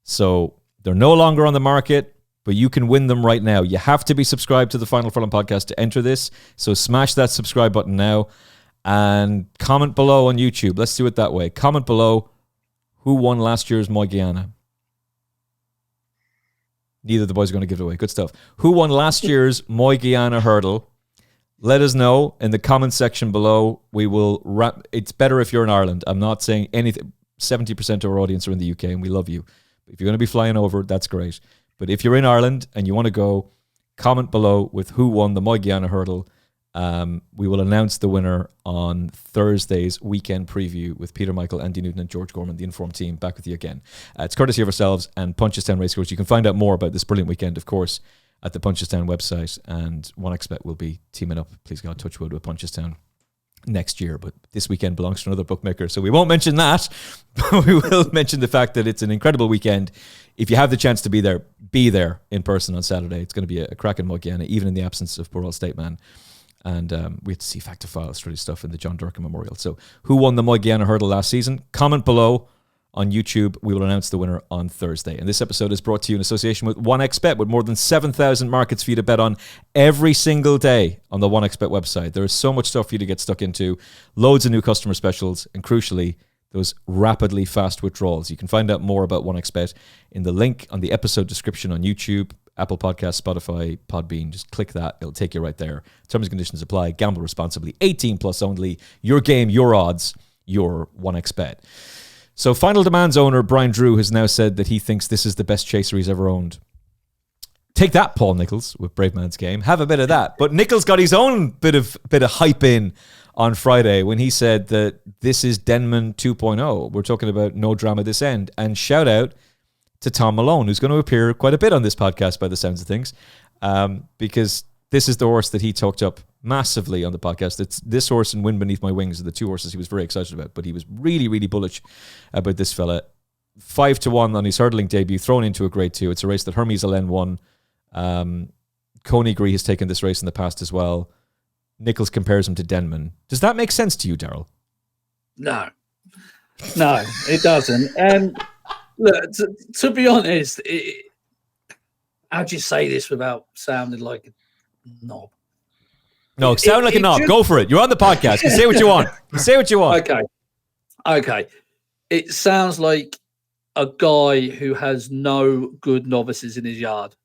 So they're no longer on the market, but you can win them right now. You have to be subscribed to the Final Furlong podcast to enter this. So smash that subscribe button now and comment below on YouTube. Let's do it that way. Comment below who won last year's Moy Guiana. Neither of the boys are going to give it away. Good stuff. Who won last year's Moy Guiana hurdle? Let us know in the comment section below. We will wrap. It's better if you're in Ireland. I'm not saying anything. 70% of our audience are in the UK, and we love you. If you're going to be flying over, that's great. But if you're in Ireland and you want to go, comment below with who won the Moy Guiana hurdle. We will announce the winner on Thursday's weekend preview with Peter Michael, Andy Newton and George Gorman, the Informed team, back with you again. It's courtesy of ourselves and Punchestown Racecourse. You can find out more about this brilliant weekend, of course, at the Punchestown website, and OneXBet will be teaming up, please God, touch wood, with Punchestown next year, but this weekend belongs to another bookmaker, so we won't mention that, but we will mention the fact that it's an incredible weekend. If you have the chance to be there in person on Saturday. It's going to be a cracking Moy Guiana, even in the absence of poor old State Man. And we had to see Fact to File Australia stuff in the John Durkin Memorial. So who won the Moy Guiana hurdle last season? Comment below on YouTube. We will announce the winner on Thursday. And this episode is brought to you in association with OneXBet, with more than 7,000 markets for you to bet on every single day on the OneXBet website. There is so much stuff for you to get stuck into, loads of new customer specials, and crucially, those rapidly fast withdrawals. You can find out more about OneXBet in the link on the episode description on YouTube, Apple Podcasts, Spotify, Podbean. Just click that. It'll take you right there. Terms and conditions apply. Gamble responsibly. 18 plus only. Your game, your odds, your OneXBet. So Final Demand's owner, Brian Drew, has now said that he thinks this is the best chaser he's ever owned. Take that, Paul Nicholls, with Brave Man's Game. Have a bit of that. But Nicholls got his own bit of hype in on Friday when he said that this is Denman 2.0. We're talking about no drama this end. And shout out to Tom Malone, who's going to appear quite a bit on this podcast by the sounds of things, because this is the horse that he talked up massively on the podcast. It's this horse and Wind Beneath My Wings are the 2 horses he was very excited about, but he was really, really bullish about this fella. 5-1 on his hurdling debut, thrown into a grade 2. It's a race that Hermes Allen won. Coney has taken this race in the past as well. Nicholls compares him to Denman. Does that make sense to you, Daryl? No, it doesn't. And look, to be honest, how do you say this without sounding like a knob? No, sound like a knob. Go for it. You're on the podcast. You say what you want. Say what you want. Okay. It sounds like a guy who has no good novices in his yard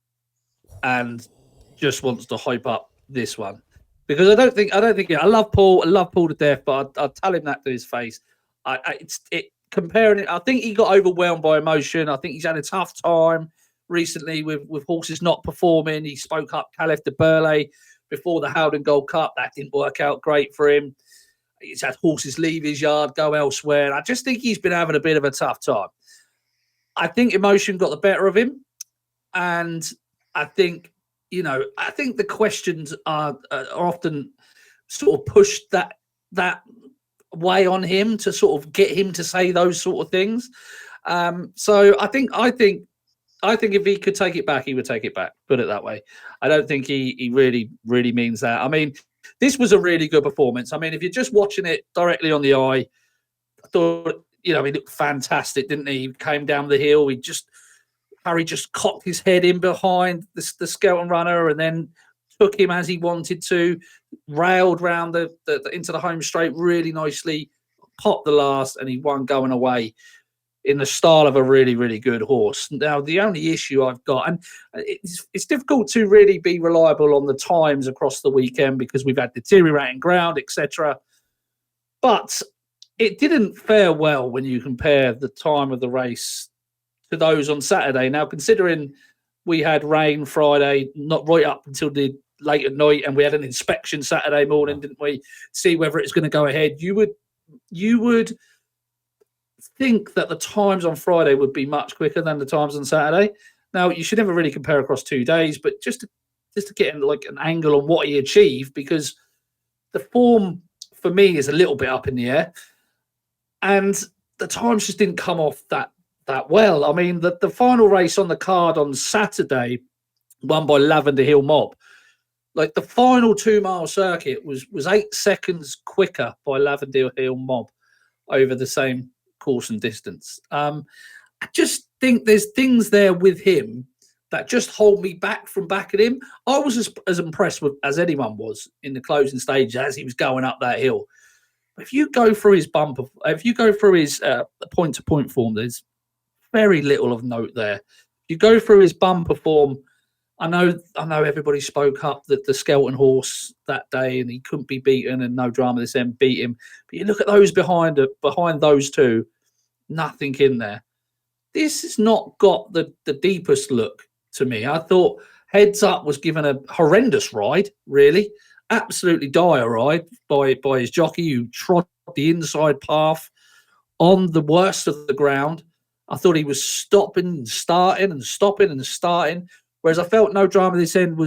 and just wants to hype up this one. Because I don't think I love Paul to death, but I'll tell him that to his face. Comparing it, I think he got overwhelmed by emotion. I think he's had a tough time recently with horses not performing. He spoke up Caliph de Burley before the Howden Gold Cup. That didn't work out great for him. He's had horses leave his yard, go elsewhere. I just think he's been having a bit of a tough time. I think emotion got the better of him, and I think the questions are often sort of pushed that way on him to sort of get him to say those sort of things. So I think if he could take it back, he would take it back. Put it that way. I don't think he really, really means that. I mean, this was a really good performance. I mean, if you're just watching it directly on the eye, I thought, he looked fantastic, didn't he? He came down the hill. Harry just cocked his head in behind the Skelton runner and then took him as he wanted to, railed round the into the home straight really nicely, popped the last, and he won going away in the style of a really, really good horse. Now, the only issue I've got, and it's difficult to really be reliable on the times across the weekend because we've had deteriorating ground, etc. But it didn't fare well when you compare the time of the race to those on Saturday. Now, considering we had rain Friday, not right up until the late at night, and we had an inspection Saturday morning, didn't we? See whether it's going to go ahead. You would you would think that the times on Friday would be much quicker than the times on Saturday. Now, you should never really compare across 2 days, but just to get an angle on what he achieved, because the form for me is a little bit up in the air, and the times just didn't come off that well. I mean, the final race on the card on Saturday, won by Lavender Hill Mob. Like, the final 2 mile circuit was 8 seconds quicker by Lavender Hill Mob over the same course and distance. I just think there's things there with him that just hold me back from backing him. I was as impressed with as anyone was in the closing stage as he was going up that hill. If you go through his bumper, if you go through his point-to-point form, there's very little of note there. If you go through his bumper form, I know everybody spoke up that the Skelton horse that day and he couldn't be beaten and no drama this end beat him. But you look at those behind those two, nothing in there. This has not got the deepest look to me. I thought Heads Up was given a horrendous ride, really. Absolutely dire ride by his jockey who trod the inside path on the worst of the ground. I thought he was stopping and starting and stopping and starting. Whereas I felt No Drama this end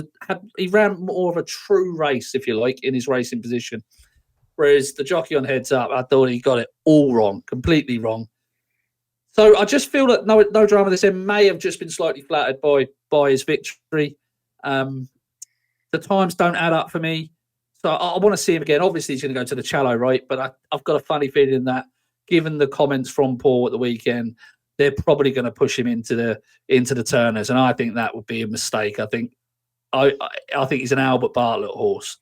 he ran more of a true race, if you like, in his racing position. Whereas the jockey on Heads Up, I thought he got it all wrong, completely wrong. So I just feel that No Drama this end may have just been slightly flattered by his victory. The times don't add up for me. So I want to see him again. Obviously, he's going to go to the Challow, right? But I've got a funny feeling that, given the comments from Paul at the weekend, they're probably going to push him into the Turners, and I think that would be a mistake. I think he's an Albert Bartlett horse,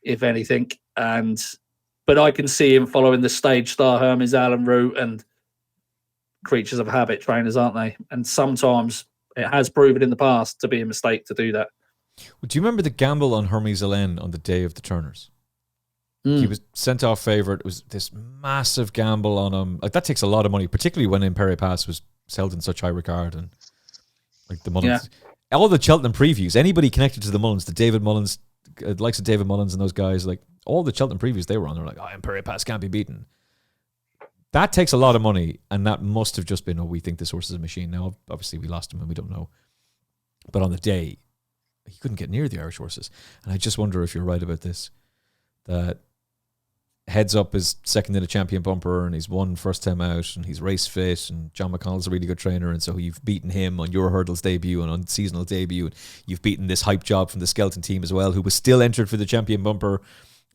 if anything, but I can see him following the Stage Star Hermes Allen route, and creatures of habit trainers, aren't they? And sometimes it has proven in the past to be a mistake to do that. Well, do you remember the gamble on Hermes Allen on the day of the Turners? He was sent off favourite. It was this massive gamble on him. Like, that takes a lot of money, particularly when Imperi Pass was held in such high regard. And like the Mullins, all the Cheltenham previews, anybody connected to the Mullins, the David Mullins, likes of David Mullins and those guys, like all the Cheltenham previews they were on, they're like, Imperi Pass can't be beaten. That takes a lot of money, and that must have just been, we think this horse is a machine. Now, obviously, we lost him and we don't know. But on the day, he couldn't get near the Irish horses. And I just wonder if you're right about this, that Heads Up is second in a champion bumper, and he's won first time out, and he's race fit, and John McConnell's a really good trainer, and so you've beaten him on your hurdles debut and on seasonal debut, and you've beaten this hype job from the Skelton team as well, who was still entered for the champion bumper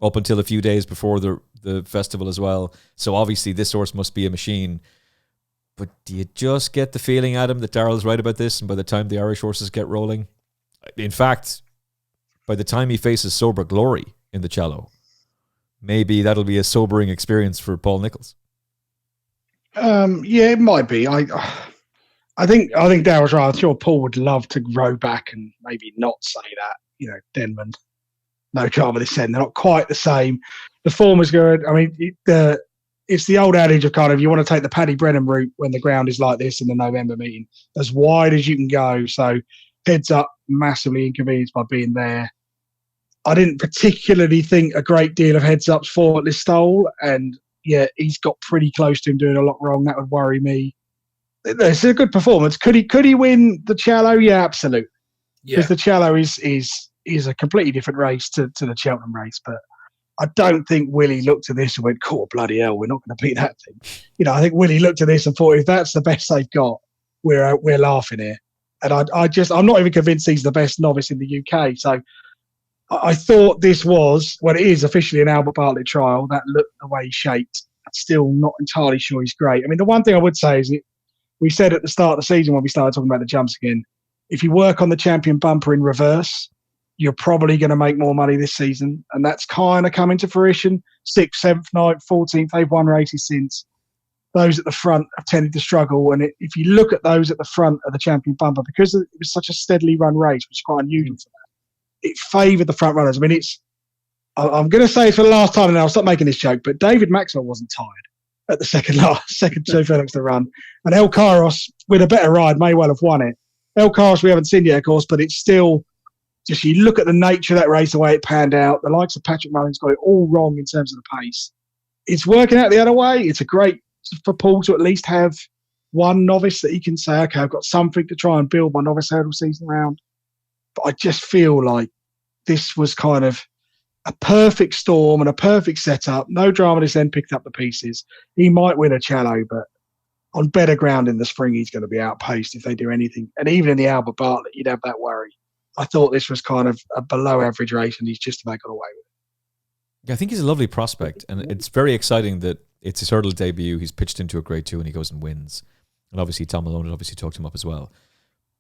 up until a few days before the festival as well. So obviously this horse must be a machine. But do you just get the feeling, Adam, that Daryl's right about this, and by the time the Irish horses get rolling, in fact, by the time he faces Sober Glory in the Challow, maybe that'll be a sobering experience for Paul Nicholls. Yeah, it might be. I think Daryl's right. I'm sure Paul would love to row back and maybe not say that. Denman, No Drama this end. They're not quite the same. The form is good. I mean, it's the old adage of kind of, you want to take the Paddy Brennan route when the ground is like this in the November meeting, as wide as you can go. So Heads Up, massively inconvenienced by being there. I didn't particularly think a great deal of Heads Up's for Listowel, and he's got pretty close to him doing a lot wrong. That would worry me. It's a good performance. Could he win the Challow? Yeah, absolutely. Because the Challow is a completely different race to the Cheltenham race. But I don't think Willie looked at this and went, "Cool, bloody hell, we're not going to beat that thing." I think Willie looked at this and thought, if that's the best they've got, we're laughing here. And I'm not even convinced he's the best novice in the UK. So I thought this was, it is officially an Albert Bartlett trial. That looked the way he shaped. I'm still not entirely sure he's great. I mean, the one thing I would say is we said at the start of the season when we started talking about the jumps again, if you work on the champion bumper in reverse, you're probably going to make more money this season. And that's kind of coming to fruition. 6th, 7th, 9th, 14th, they've won races since. Those at the front have tended to struggle. And if you look at those at the front of the champion bumper, because it was such a steadily run race, which is quite unusual for that, it favoured the front runners. I mean, I'm going to say it for the last time, and I'll stop making this joke, but David Maxwell wasn't tired at the second 2 furlongs to run. And El Kairos, with a better ride, may well have won it. El Kairos we haven't seen yet, of course, but it's still just, you look at the nature of that race, the way it panned out. The likes of Patrick Mullins got it all wrong in terms of the pace. it's working out the other way. It's a great for Paul to at least have one novice that he can say, okay, I've got something to try and build my novice hurdle season around. But I just feel like this was kind of a perfect storm and a perfect setup. No dramatist then picked up the pieces. He might win a Chello, but on better ground in the spring, he's going to be outpaced if they do anything. And even in the Albert Bartlett, you'd have that worry. I thought this was kind of a below average race, and he's just about got away with it. Yeah, I think he's a lovely prospect, and it's very exciting that it's his hurdle debut. He's pitched into a Grade 2 and he goes and wins. And obviously Tom Malone had obviously talked him up as well.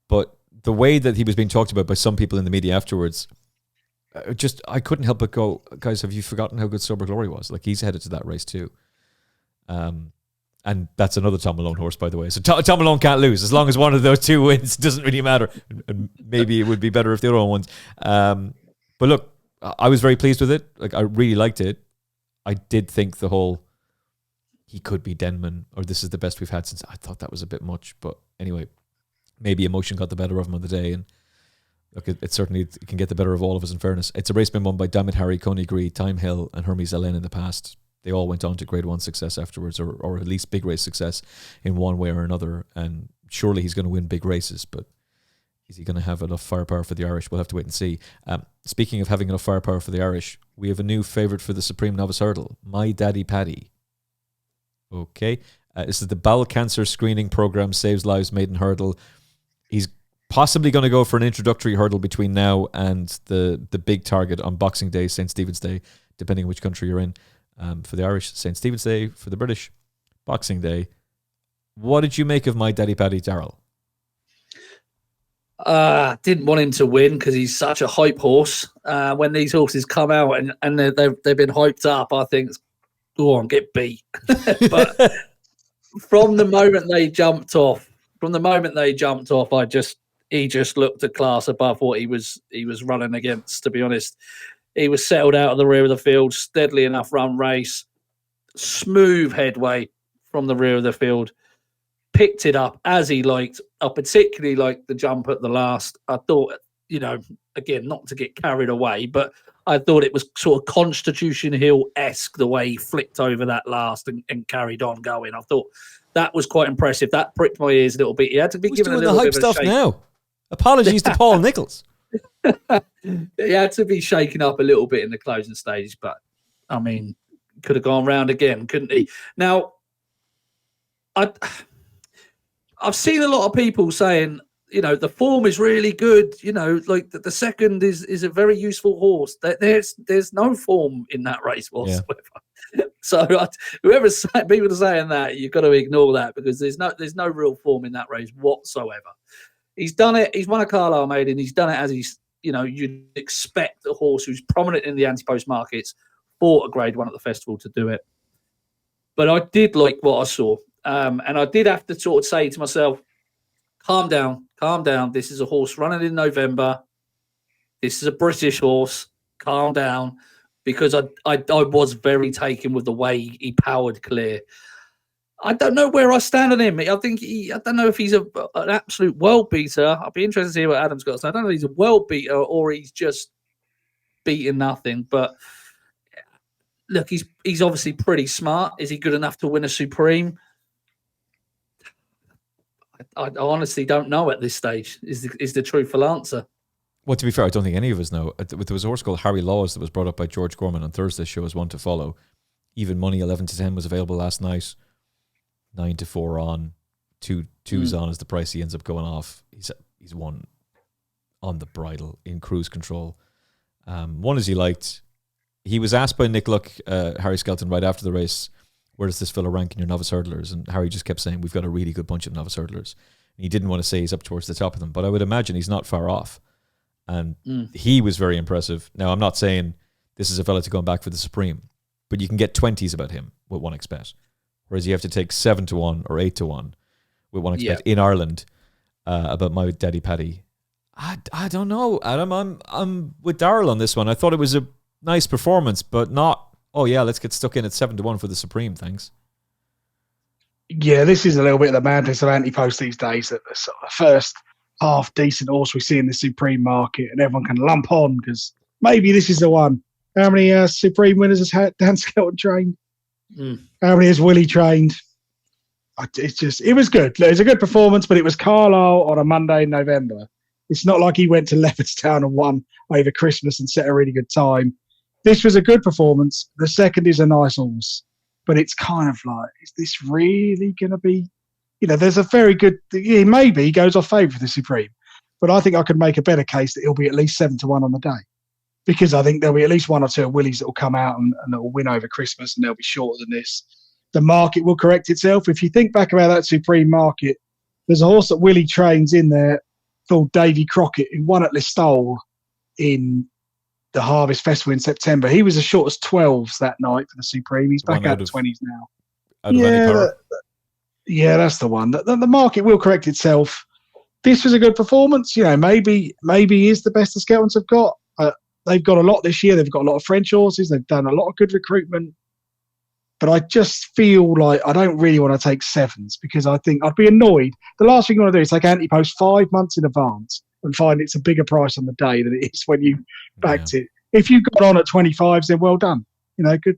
But the way that he was being talked about by some people in the media afterwards, I couldn't help but go, guys, have you forgotten how good Sober Glory was? Like, he's headed to that race too. And that's another Tom Malone horse, by the way. So Tom Malone can't lose. As long as one of those two wins, it doesn't really matter. And maybe it would be better if the other one wins. But look, I was very pleased with it. Like, I really liked it. I did think the whole, he could be Denman, or this is the best we've had since, I thought that was a bit much. But anyway, maybe emotion got the better of him on the day. And look, it certainly can get the better of all of us, in fairness. It's a race been won by Dammit Harry, Coney Gree, Time Hill, and Hermes Allen in the past. They all went on to Grade 1 success afterwards, or at least big race success in one way or another. And surely he's going to win big races, but is he going to have enough firepower for the Irish? We'll have to wait and see. Speaking of having enough firepower for the Irish, we have a new favourite for the Supreme Novice Hurdle, My Daddy Paddy. Okay. This is the Bowel Cancer Screening Programme Saves Lives Maiden Hurdle. He's possibly going to go for an introductory hurdle between now and the big target on Boxing Day, St. Stephen's Day, depending on which country you're in. For the Irish, St. Stephen's Day. For the British, Boxing Day. What did you make of My Daddy Paddy, Daryl? Didn't want him to win because he's such a hype horse. When these horses come out and they've been hyped up, I think, go on, get beat. But from the moment they jumped off, he just looked a class above what he was running against, to be honest. He was settled out of the rear of the field, steadily enough run race, smooth headway from the rear of the field, picked it up as he liked. I particularly liked the jump at the last. I thought, again, not to get carried away, but I thought it was sort of Constitution Hill-esque the way he flicked over that last and carried on going. I thought that was quite impressive. That pricked my ears a little bit. He had to be given a little bit of a shake. Who's doing the hype stuff now? Apologies to Paul Nicholls. He had to be shaken up a little bit in the closing stage, but I mean, could have gone round again, couldn't he? Now, I've seen a lot of people saying, the form is really good. Like the second is a very useful horse. There's no form in that race whatsoever. Yeah. So whoever's people are saying that, you've got to ignore that because there's no real form in that race whatsoever. He's done it. He's won a Carlisle Maiden. He's done it as he's, you'd expect a horse who's prominent in the anti-post markets for a Grade 1 at the festival to do it. But I did like what I saw. And I did have to sort of say to myself, calm down. This is a horse running in November. This is a British horse. Calm down. Because I was very taken with the way he powered clear. I don't know where I stand on him. I don't know if he's an absolute world beater. I'll be interested to see what Adam's got to say. I don't know if he's a world beater or he's just beating nothing. But look, he's obviously pretty smart. Is he good enough to win a Supreme? I honestly don't know at this stage. Is the truthful answer? Well, to be fair, I don't think any of us know. There was a horse called Harry Laws that was brought up by George Gorman on Thursday's show as one to follow. Even money 11-10 was available last night. 9-4 on, twos on as the price he ends up going off. He's won on the bridle in cruise control. One as he liked. He was asked by Nick Luck, Harry Skelton, right after the race, where does this fella rank in your novice hurdlers? And Harry just kept saying, we've got a really good bunch of novice hurdlers. And he didn't want to say he's up towards the top of them, but I would imagine he's not far off. And he was very impressive. Now, I'm not saying this is a fella to go back for the Supreme, but you can get 20s about him with 1xBet. Whereas you have to take 7-1 or 8-1 with 1xBet in Ireland about My Daddy Paddy. I don't know, Adam. I'm with Daryl on this one. I thought it was a nice performance, but not, let's get stuck in at 7-1 for the Supreme, thanks. Yeah, this is a little bit of the madness of anti-post these days, that the sort of first half decent horse we see in the Supreme market and everyone can lump on because maybe this is the one. How many Supreme winners has Dan Skelton trained? How many has Willie trained? It was good. It was a good performance, but it was Carlisle on a Monday in November. It's not like he went to Leopardstown and won over Christmas and set a really good time. This was a good performance. The second is a nice horse, but it's kind of like, is this really going to be, there's a very good, maybe he goes off favourite for the Supreme, but I think I could make a better case that he'll be at least 7-1 on the day, because I think there'll be at least one or two of Willies that will come out and that will win over Christmas, and they'll be shorter than this. The market will correct itself. If you think back about that Supreme market, there's a horse that Willie trains in there called Davy Crockett, who won at Listowel in the Harvest Festival in September. He was as short as 12s that night for the Supreme. He's back out of 20s now. Yeah, that's the one. The market will correct itself. This was a good performance. Maybe he is the best the Skeltons have got. They've got a lot this year. They've got a lot of French horses. They've done a lot of good recruitment. But I just feel like I don't really want to take sevens, because I think I'd be annoyed. The last thing you want to do is take anti-post 5 months in advance and find it's a bigger price on the day than it is when you backed it. If you got on at 25s, then well done.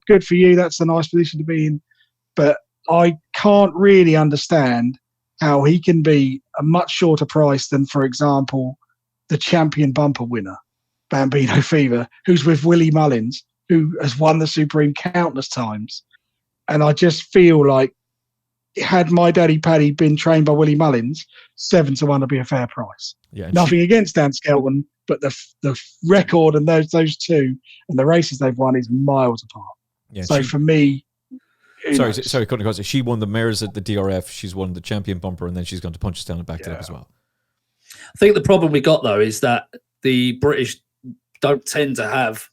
Good for you. That's a nice position to be in. But I can't really understand how he can be a much shorter price than, for example, the champion bumper winner, Bambino Fever, who's with Willie Mullins, who has won the Supreme countless times. And I just feel like, had My Daddy Paddy been trained by Willie Mullins, 7-1 would be a fair price. Yeah, nothing against Dan Skelton, but the record and those two and the races they've won is miles apart. Yeah, so for me, sorry, cutting across. She won the mares at the DRF. She's won the champion bumper, and then she's gone to Punchestown and backed it up as well. I think the problem we got though is that the British don't tend to have,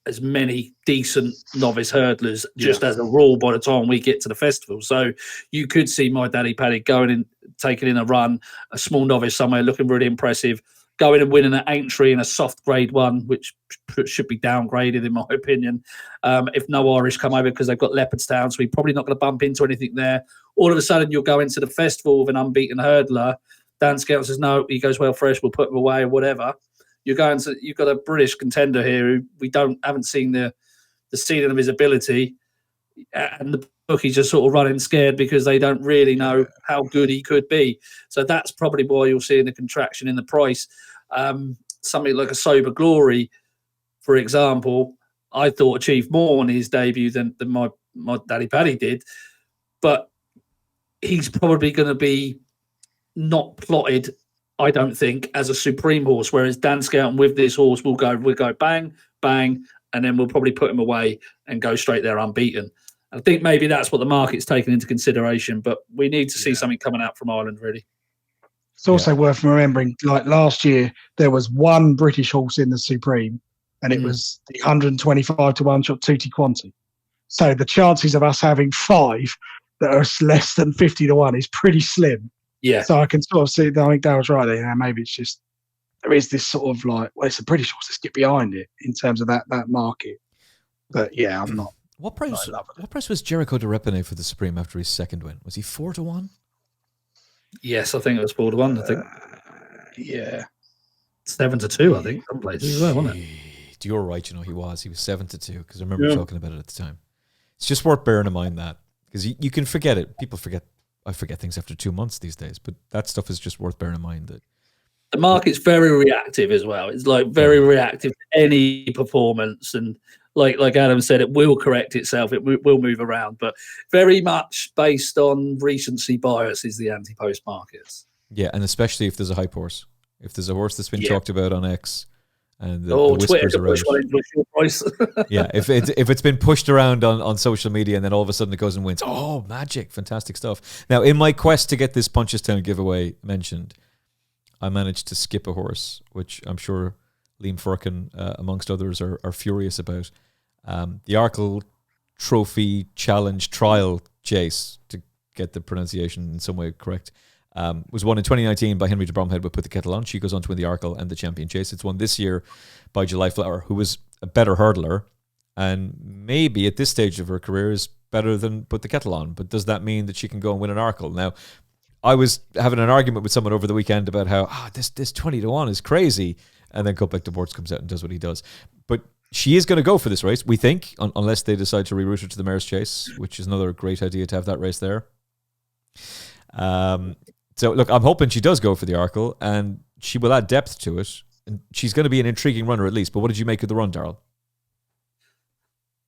as many decent novice hurdlers just as a rule by the time we get to the festival. So you could see My Daddy Paddy going in, taking in a run, a small novice somewhere looking really impressive, going and winning an Aintree in a soft grade 1, which should be downgraded in my opinion. If no Irish come over because they've got Leopardstown, so we're probably not going to bump into anything there. All of a sudden you'll go into the festival with an unbeaten hurdler. Dan Skelton says, no, he goes well fresh, we'll put him away or whatever. You've got a British contender here who we haven't seen the ceiling of his ability, and the bookies are sort of running scared because they don't really know how good he could be. So that's probably why you're seeing the contraction in the price. Something like a Sober Glory, for example, I thought achieved more on his debut than my Daddy Paddy did, but he's probably going to be not plotted, I don't think, as a Supreme horse, whereas Dan Skelton with this horse we'll go bang, bang, and then we'll probably put him away and go straight there unbeaten. I think maybe that's what the market's taken into consideration, but we need to see something coming out from Ireland, really. It's also worth remembering, like last year, there was one British horse in the Supreme, and it was the 125-1 shot Tutti Quanti. So the chances of us having 5 that are less than 50-1 is pretty slim. Yeah. So I can sort of see, I think Daryl's right there. Maybe it's just, there is this sort of like, well, it's a British horse, let's get behind it in terms of that market. But yeah, I'm not. What price was Jericho de Repine for the Supreme after his second win? Was he 4-1? Yes, I think it was 4-1. I think. Yeah. 7-2, I think. Some places as well, wasn't it? You're right, he was 7-2, because I remember talking about it at the time. It's just worth bearing in mind that, because you can forget it. People forget. I forget things after 2 months these days, but that stuff is just worth bearing in mind. That the market's very reactive as well. It's like very reactive to any performance, and like Adam said, it will correct itself. It will move around, but very much based on recency bias is the anti-post markets. Yeah, and especially if there's a hype horse. If there's a horse that's been talked about on X, and the whispers around. Yeah, if it's been pushed around on social media and then all of a sudden it goes and wins, oh, magic, fantastic stuff. Now, in my quest to get this Punchestown giveaway mentioned, I managed to skip a horse, which I'm sure Liam Firkin, amongst others, are furious about. The Arkle Trophy Challenge Trial Chase, to get the pronunciation in some way correct, was won in 2019 by Henry de Bromhead with Put The Kettle On. She goes on to win the Arkle and the Champion Chase. It's won this year by July Flower, who was a better hurdler and maybe at this stage of her career is better than Put The Kettle On. But does that mean that she can go and win an Arkle? Now, I was having an argument with someone over the weekend about how this 20-1 is crazy, and then Copic de Boards comes out and does what he does. But she is going to go for this race, we think, unless they decide to reroute her to the Mare's Chase, which is another great idea to have that race there. So, look, I'm hoping she does go for the Arkle, and she will add depth to it. And she's going to be an intriguing runner at least. But what did you make of the run, Daryl?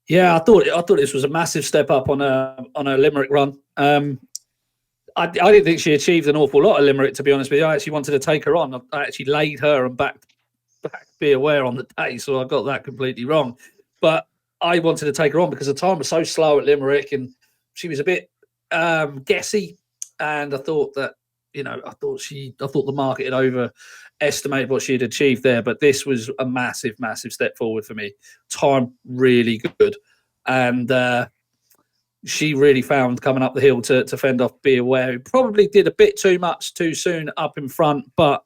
Yeah, I thought this was a massive step up on a Limerick run. I didn't think she achieved an awful lot of Limerick, to be honest with you. I actually wanted to take her on. I actually laid her and backed Be Aware on the day, so I got that completely wrong. But I wanted to take her on because the time was so slow at Limerick, and she was a bit guessy. And I thought that, I thought the market had overestimated what she had achieved there. But this was a massive, massive step forward for me. Time really good, and she really found coming up the hill to fend off Be Aware. Probably did a bit too much too soon up in front, but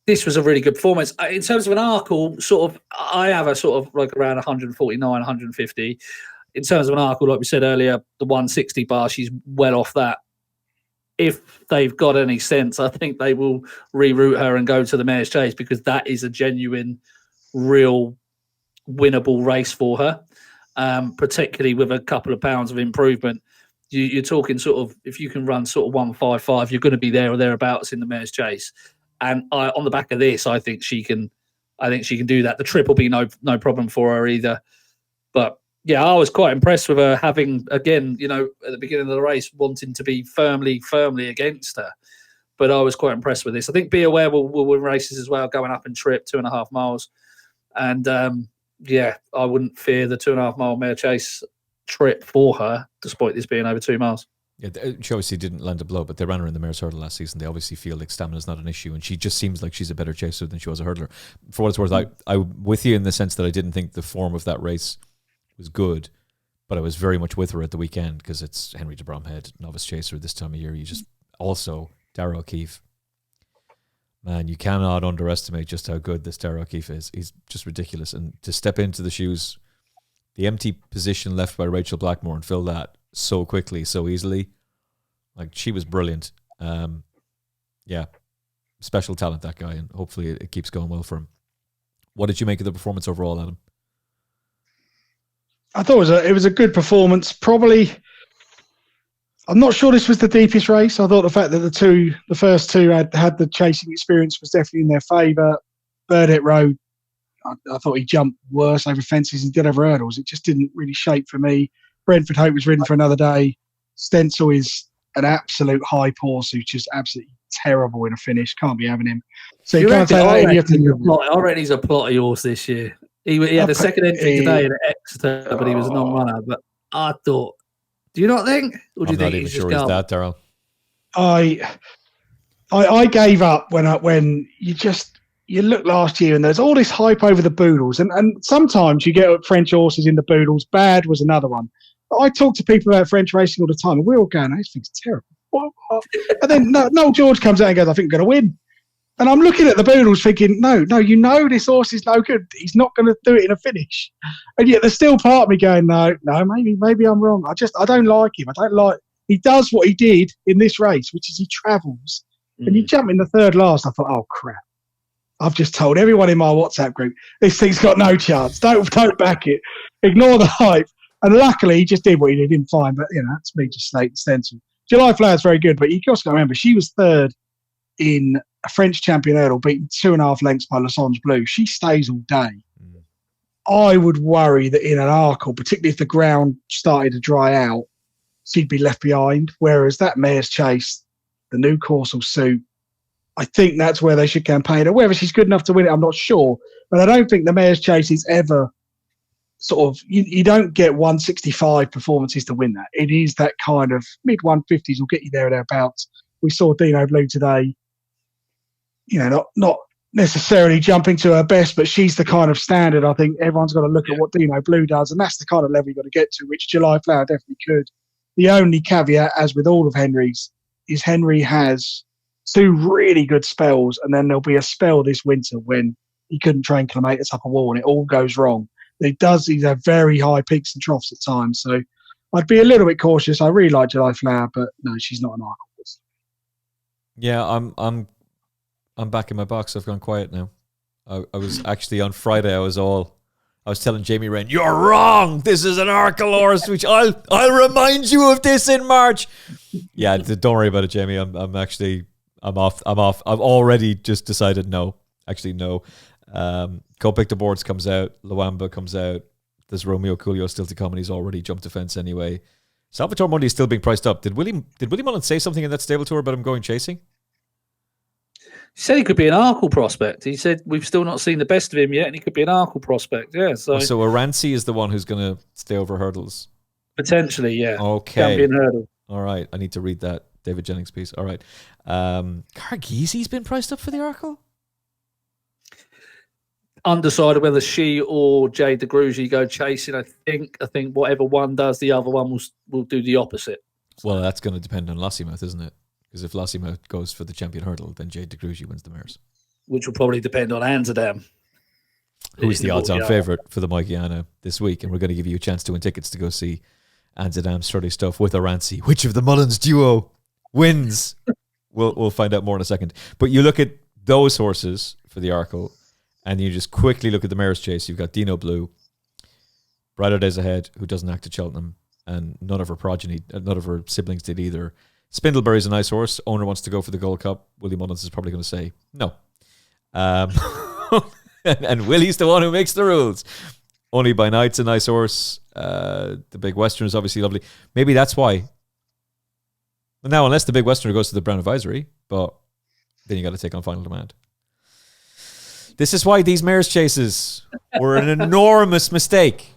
this was a really good performance. In terms of an Arkle, I have a sort of like around 149, 150. In terms of an Arkle, like we said earlier, the 160 bar, she's well off that. If they've got any sense, I think they will reroute her and go to the Mare's Chase, because that is a genuine, real winnable race for her, particularly with a couple of pounds of improvement. You're talking sort of, if you can run sort of 155, you're going to be there or thereabouts in the Mare's Chase. And on the back of this, I think she can do that. The trip will be no problem for her either. But yeah, I was quite impressed with her having, again, at the beginning of the race, wanting to be firmly against her. But I was quite impressed with this. I think Be Aware will win races as well, going up in trip 2.5 miles. And I wouldn't fear the 2.5 mile Mare Chase trip for her, despite this being over 2 miles. Yeah, she obviously didn't land a blow, but they ran her in the Mare's Hurdle last season. They obviously feel like stamina is not an issue, and she just seems like she's a better chaser than she was a hurdler. For what it's worth, I'm with you in the sense that I didn't think the form of that race was good, but I was very much with her at the weekend because it's Henry de Bromhead, novice chaser this time of year. You just also Daryl O'Keefe. Man, you cannot underestimate just how good this Daryl O'Keefe is. He's just ridiculous. And to step into the shoes, the empty position left by Rachel Blackmore, and fill that so quickly, so easily. Like, she was brilliant. Special talent, that guy, and hopefully it keeps going well for him. What did you make of the performance overall, Adam? I thought it was a good performance. Probably, I'm not sure this was the deepest race. I thought the fact that the first two had the chasing experience was definitely in their favour. Burdett Road, I thought he jumped worse over fences and did over hurdles. It just didn't really shape for me. Brentford Hope was ridden for another day. Stencil is an absolute hype horse who's just absolutely terrible in a finish. Can't be having him. So you can't say that. I reckon he's a plotty horse this year. He had a second entry today at Exeter, but he was a non-runner. But I thought, do you not think? Or do you think he's sure just he's that, Daryl? I gave up when you look last year and there's all this hype over the Boodles, and sometimes you get French horses in the Boodles. Bad was another one. But I talk to people about French racing all the time, and we're all going, "This thing's terrible." And then Noel George comes out and goes, "I think we're going to win." And I'm looking at the Boodles thinking, no, this horse is no good. He's not going to do it in a finish. And yet there's still part of me going, no, maybe I'm wrong. I don't like him. He does what he did in this race, which is he travels. And you jump in the third last. I thought, oh, crap. I've just told everyone in my WhatsApp group, this thing's got no chance. Don't back it. Ignore the hype. And luckily, he just did what he did fine. But, that's me just stating stencil. July Flower's very good, but you also got to remember, she was third in a French champion hurdle, beaten 2.5 lengths by Losange Blue. She stays all day. I would worry that in an Arkle, particularly if the ground started to dry out, she'd be left behind. Whereas that Mare's Chase, the new course will suit. I think that's where they should campaign her. Whether she's good enough to win it, I'm not sure. But I don't think the Mare's Chase is ever sort of, you don't get 165 performances to win that. It is that kind of mid-150s will get you there or thereabouts. We saw Dino Blue today, not necessarily jumping to her best, but she's the kind of standard. I think everyone's got to look at what Dino Blue does, and that's the kind of level you've got to get to, which July Flower definitely could. The only caveat, as with all of Henry's, is Henry has 2 really good spells, and then there'll be a spell this winter when he couldn't train Clematis up a wall and it all goes wrong. He's had very high peaks and troughs at times, so I'd be a little bit cautious. I really like July Flower, but no, she's not an Arkle. Yeah, I'm back in my box. I've gone quiet now. I was actually on Friday. I was all I was telling Jamie Wren, you're wrong. This is an Arkle horse, which I'll remind you of this in March. Yeah, don't worry about it, Jamie. I'm off. I've already just decided no. Actually, no. Copic de Boards comes out. Lwamba comes out. There's Romeo Coolio still to come, and he's already jumped the fence anyway. Salvatore Mundi is still being priced up. Did Willie Mullins say something in that stable tour about him going chasing? He said he could be an Arkle prospect. He said we've still not seen the best of him yet, and he could be an Arkle prospect. Yeah, so Aranci is the one who's going to stay over hurdles. Potentially, yeah. Okay. Champion hurdle. All right, I need to read that David Jennings piece. All right, Cargisi's been priced up for the Arkle. Undecided whether she or Jade de Bromhead go chasing. I think whatever one does, the other one will do the opposite. Well, that's going to depend on Lossiemouth, isn't it? Because if Lossiemouth goes for the champion hurdle, then Jade de Bromhead wins the mares. Which will probably depend on Adam. Who's the odds-on favourite for the Moigiana this week? And we're going to give you a chance to win tickets to go see Adam's sturdy stuff with Aranci. Which of the Mullins duo wins? We'll find out more in a second. But you look at those horses for the Arkle, and you just quickly look at the mares chase. You've got Dino Blue, Brighter Days Ahead, who doesn't act at Cheltenham, and none of her siblings did either. Spindleberry's a nice horse. Owner wants to go for the Gold Cup. Willie Mullins is probably going to say no. And Willie's the one who makes the rules. Only by Night's a nice horse. The Big Western is obviously lovely. Maybe that's why. Now, unless the Big Westerner goes to the Brown Advisory, but then you got to take on Final Demand. This is why these mares chases were an enormous mistake.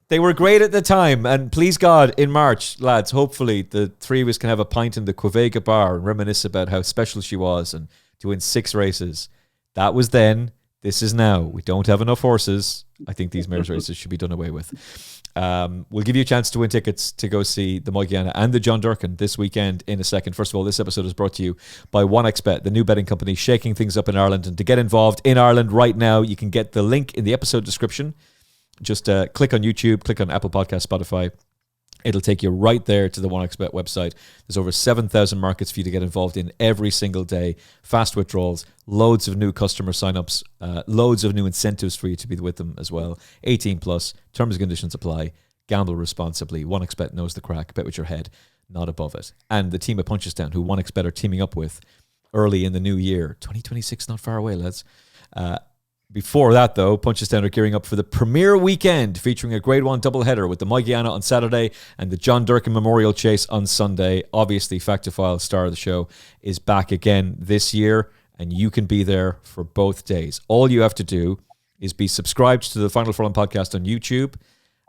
They were great at the time, and please God, in March, lads, hopefully the three of us can have a pint in the Quevega bar and reminisce about how special she was and to win 6 races. That was then. This is now. We don't have enough horses. I think these mares races should be done away with. We'll give you a chance to win tickets to go see the Moigiana and the John Durkin this weekend in a second. First of all, this episode is brought to you by 1xBet, the new betting company shaking things up in Ireland. And to get involved in Ireland right now, you can get the link in the episode description. Just click on YouTube, click on Apple Podcasts, Spotify. It'll take you right there to the 1xBet website. There's over 7,000 markets for you to get involved in every single day. Fast withdrawals, loads of new customer signups, loads of new incentives for you to be with them as well. 18 plus, terms and conditions apply. Gamble responsibly. 1xBet knows the crack. Bet with your head, not above it. And the team at Punchestown, who 1xBet are teaming up with early in the new year. 2026, not far away, lads. Before that, though, Punchestown are gearing up for the premier weekend, featuring a Grade 1 doubleheader with the Moigiana on Saturday and the John Durkin Memorial Chase on Sunday. Obviously, Factophile, star of the show, is back again this year, and you can be there for both days. All you have to do is be subscribed to the Final Furlong Podcast on YouTube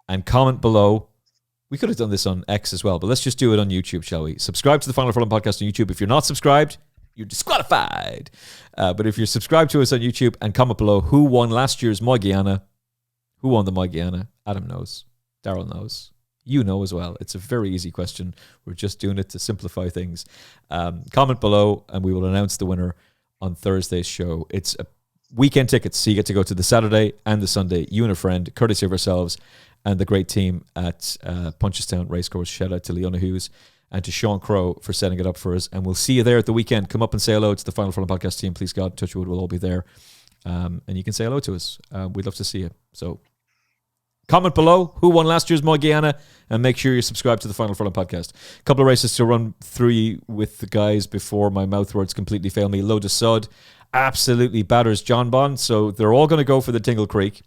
and comment below. We could have done this on X as well, but let's just do it on YouTube, shall we? Subscribe to the Final Furlong Podcast on YouTube. If you're not subscribed, you're disqualified. But if you're subscribed to us on YouTube and comment below who won last year's Moigiana, who won the Moigiana? Adam knows. Daryl knows. You know as well. It's a very easy question. We're just doing it to simplify things. Comment below and we will announce the winner on Thursday's show. It's a weekend tickets, so you get to go to the Saturday and the Sunday. You and a friend, courtesy of ourselves and the great team at Punchestown Racecourse. Shout out to Leona Hughes and to Sean Crowe for setting it up for us. And we'll see you there at the weekend. Come up and say hello to the Final Furlong Podcast team. Please God, touch wood, we'll all be there. And you can say hello to us. We'd love to see you. So comment below who won last year's Moigiana and make sure you're subscribed to the Final Furlong Podcast. A couple of races to run through with the guys before my mouth words completely fail me. Load of Sod absolutely batters Jonbon. So they're all going to go for the Tingle Creek.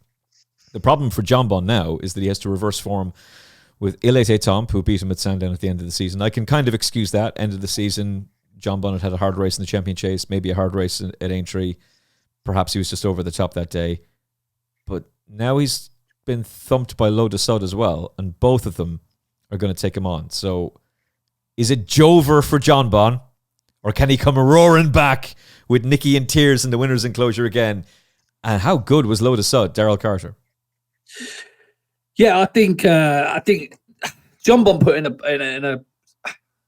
The problem for Jonbon now is that he has to reverse form with Ilete Tomp, who beat him at Sandown at the end of the season. I can kind of excuse that. End of the season, Jonbon had a hard race in the Champion Chase, maybe a hard race at Aintree. Perhaps he was just over the top that day. But now he's been thumped by Load of Sod as well, and both of them are going to take him on. So is it Jover for Jonbon, or can he come roaring back with Nicky in tears in the winner's enclosure again? And how good was Load of Sod, Daryl Carter? Yeah, I think Jonbon put in an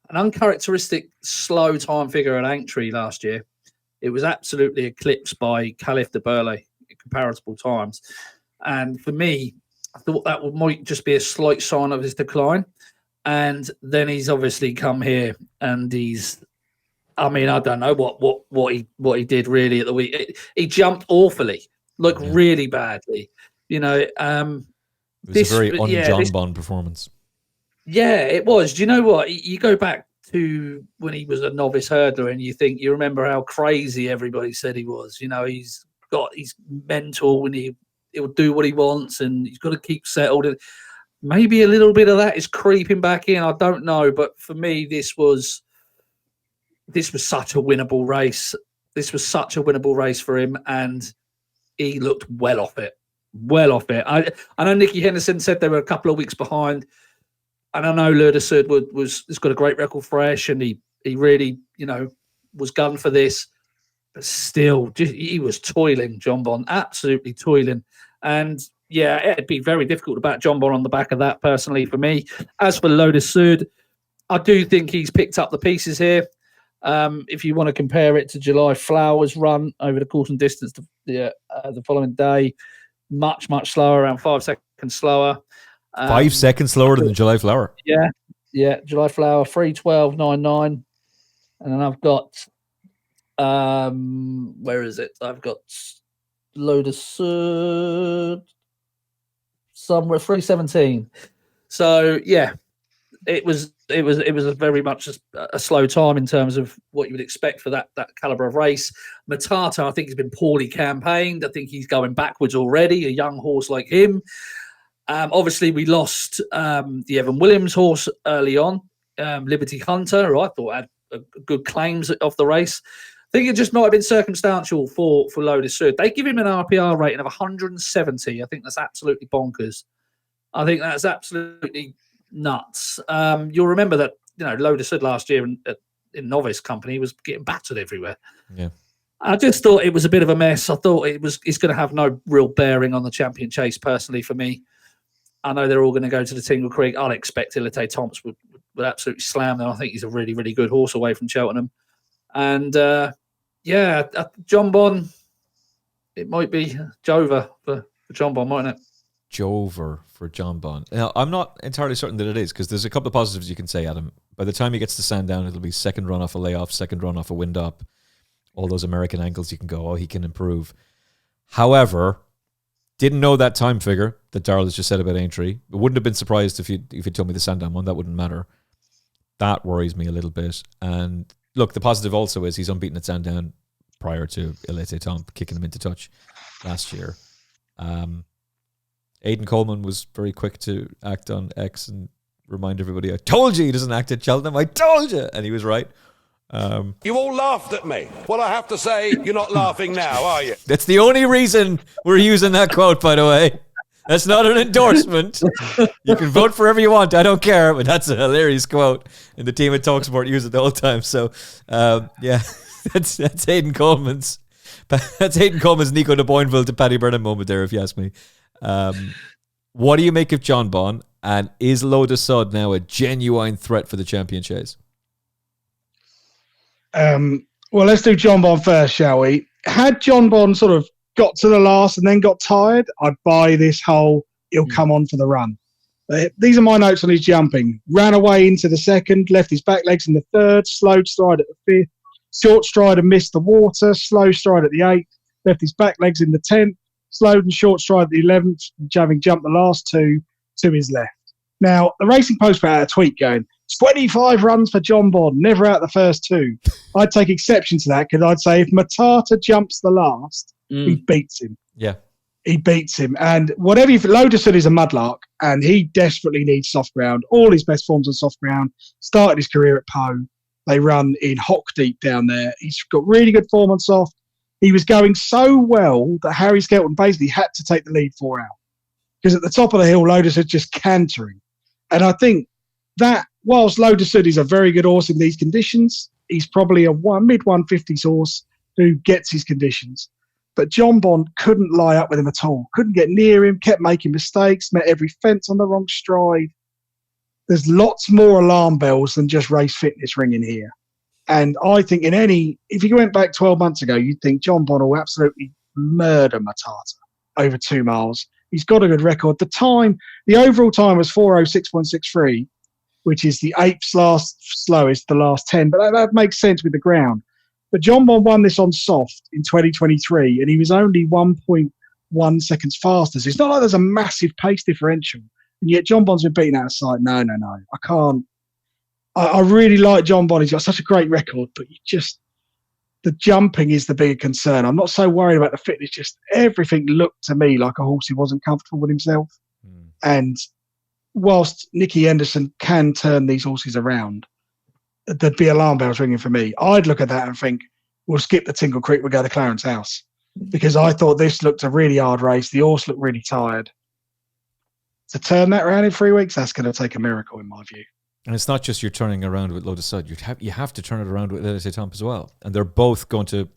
uncharacteristic slow time figure at Aintree last year. It was absolutely eclipsed by Caliph de Burle in comparable times. And for me, I thought that might just be a slight sign of his decline. And then he's obviously come here and I don't know what he did really at the week. He jumped awfully, really badly. You know, it was a very un-Jonbon performance. Yeah, it was. Do you know what? You go back to when he was a novice hurdler, and you remember how crazy everybody said he was. You know, he's mental, and he'll do what he wants, and he's got to keep settled. And maybe a little bit of that is creeping back in. I don't know, but for me, this was such a winnable race. This was such a winnable race for him, and he looked well off it. I know Nicky Henderson said they were a couple of weeks behind, and I know Lurder has got a great record fresh, and he really, you know, was gun for this. But still, he was toiling, Jonbon, absolutely toiling. And yeah, it'd be very difficult to back Jonbon on the back of that, personally, for me. As for Lodder Sud, I do think he's picked up the pieces here. If you want to compare it to July Flower's run over the course and distance the following day, much, much slower, around 5 seconds slower. 5 seconds slower than July Flower. Yeah. July Flower, 3:12.99. And then I've got, where is it? I've got Lodder Sud somewhere, 3:17. So, yeah. It was a very much a slow time in terms of what you would expect for that caliber of race. Matata, I think, has been poorly campaigned. I think he's going backwards already. A young horse like him. Obviously, we lost the Evan Williams horse early on, Liberty Hunter, who I thought had good claims of the race. I think it just might have been circumstantial for Lodder Sud. They give him an RPR rating of 170. I think that's absolutely bonkers. I think that's absolutely nuts. You'll remember that, you know, Lodder Sud last year in novice company was getting battered everywhere. Yeah, I just thought it was a bit of a mess. I thought it's going to have no real bearing on the champion chase. Personally, for me, I know they're all going to go to the Tingle Creek. I'll expect Ilite Thompson would absolutely slam them. I think he's a really, really good horse away from Cheltenham. And Jonbon, it might be Jover for Jonbon, mightn't it? Jover for Jonbon. Now, I'm not entirely certain that it is, because there's a couple of positives you can say, Adam. By the time he gets to Sandown, it'll be second run off a layoff, second run off a wind up. All those American angles you can go, oh, he can improve. However, didn't know that time figure that Daryl has just said about Aintree. I wouldn't have been surprised if you told me the Sandown one. That wouldn't matter. That worries me a little bit. And look, the positive also is he's unbeaten at Sandown prior to Ilete Tomp kicking him into touch last year. Aidan Coleman was very quick to act on X and remind everybody, I told you he doesn't act at Cheltenham. I told you. And he was right. You all laughed at me. Well, I have to say, you're not laughing now, are you? That's the only reason we're using that quote, by the way. That's not an endorsement. You can vote for whoever you want. I don't care. But that's a hilarious quote. And the team at TalkSport use it the whole time. So, yeah, that's Aidan Coleman's. That's Aidan Coleman's Nico de Boinville to Paddy Brennan moment there, if you ask me. What do you make of Jonbon? And is Lodder Sud now a genuine threat for the champion chase? Well, let's do Jonbon first, shall we? Had Jonbon sort of got to the last and then got tired, I'd buy this whole he'll come on for the run. These are my notes on his jumping. Ran away into the second, left his back legs in the third, slowed stride at the fifth, short stride and missed the water, slow stride at the eighth, left his back legs in the 10th, slowed and short stride at the 11th, having jumped the last two to his left. Now, the Racing Post put out a tweet going, 25 runs for Jonbon, never out the first two. I'd take exception to that, because I'd say if Matata jumps the last, he beats him. Yeah. He beats him. And whatever Lodder Sud is a mudlark, and he desperately needs soft ground. All his best forms on soft ground. Started his career at Poe. They run in hock deep down there. He's got really good form on soft. He was going so well that Harry Skelton basically had to take the lead 4 out. Because at the top of the hill, Lodder Sud just cantering. And I think that whilst Lodder Sud is a very good horse in these conditions, he's probably a mid-150s horse who gets his conditions. But Jonbon couldn't lie up with him at all. Couldn't get near him, kept making mistakes, met every fence on the wrong stride. There's lots more alarm bells than just race fitness ringing here. And I think if you went back 12 months ago, you'd think Jonbon will absolutely murder Matata over 2 miles. He's got a good record. The overall time was 4:06.63, which is the 8th last slowest, the last 10. But that makes sense with the ground. But Jonbon won this on soft in 2023, and he was only 1.1 1 second faster. So it's not like there's a massive pace differential. And yet Jonbon's been beaten out of sight. No. I can't. I really like Jonbon. He's got such a great record, but the jumping is the bigger concern. I'm not so worried about the fitness. Just everything looked to me like a horse who wasn't comfortable with himself. And whilst Nicky Henderson can turn these horses around, there'd be alarm bells ringing for me. I'd look at that and think, we'll skip the Tingle Creek, we'll go to Clarence House. Because I thought this looked a really hard race. The horse looked really tired. To turn that around in 3 weeks, that's going to take a miracle in my view. And it's not just you're turning around with Lotus Sud. You have to turn it around with Elite Tomp as well. And they're both going to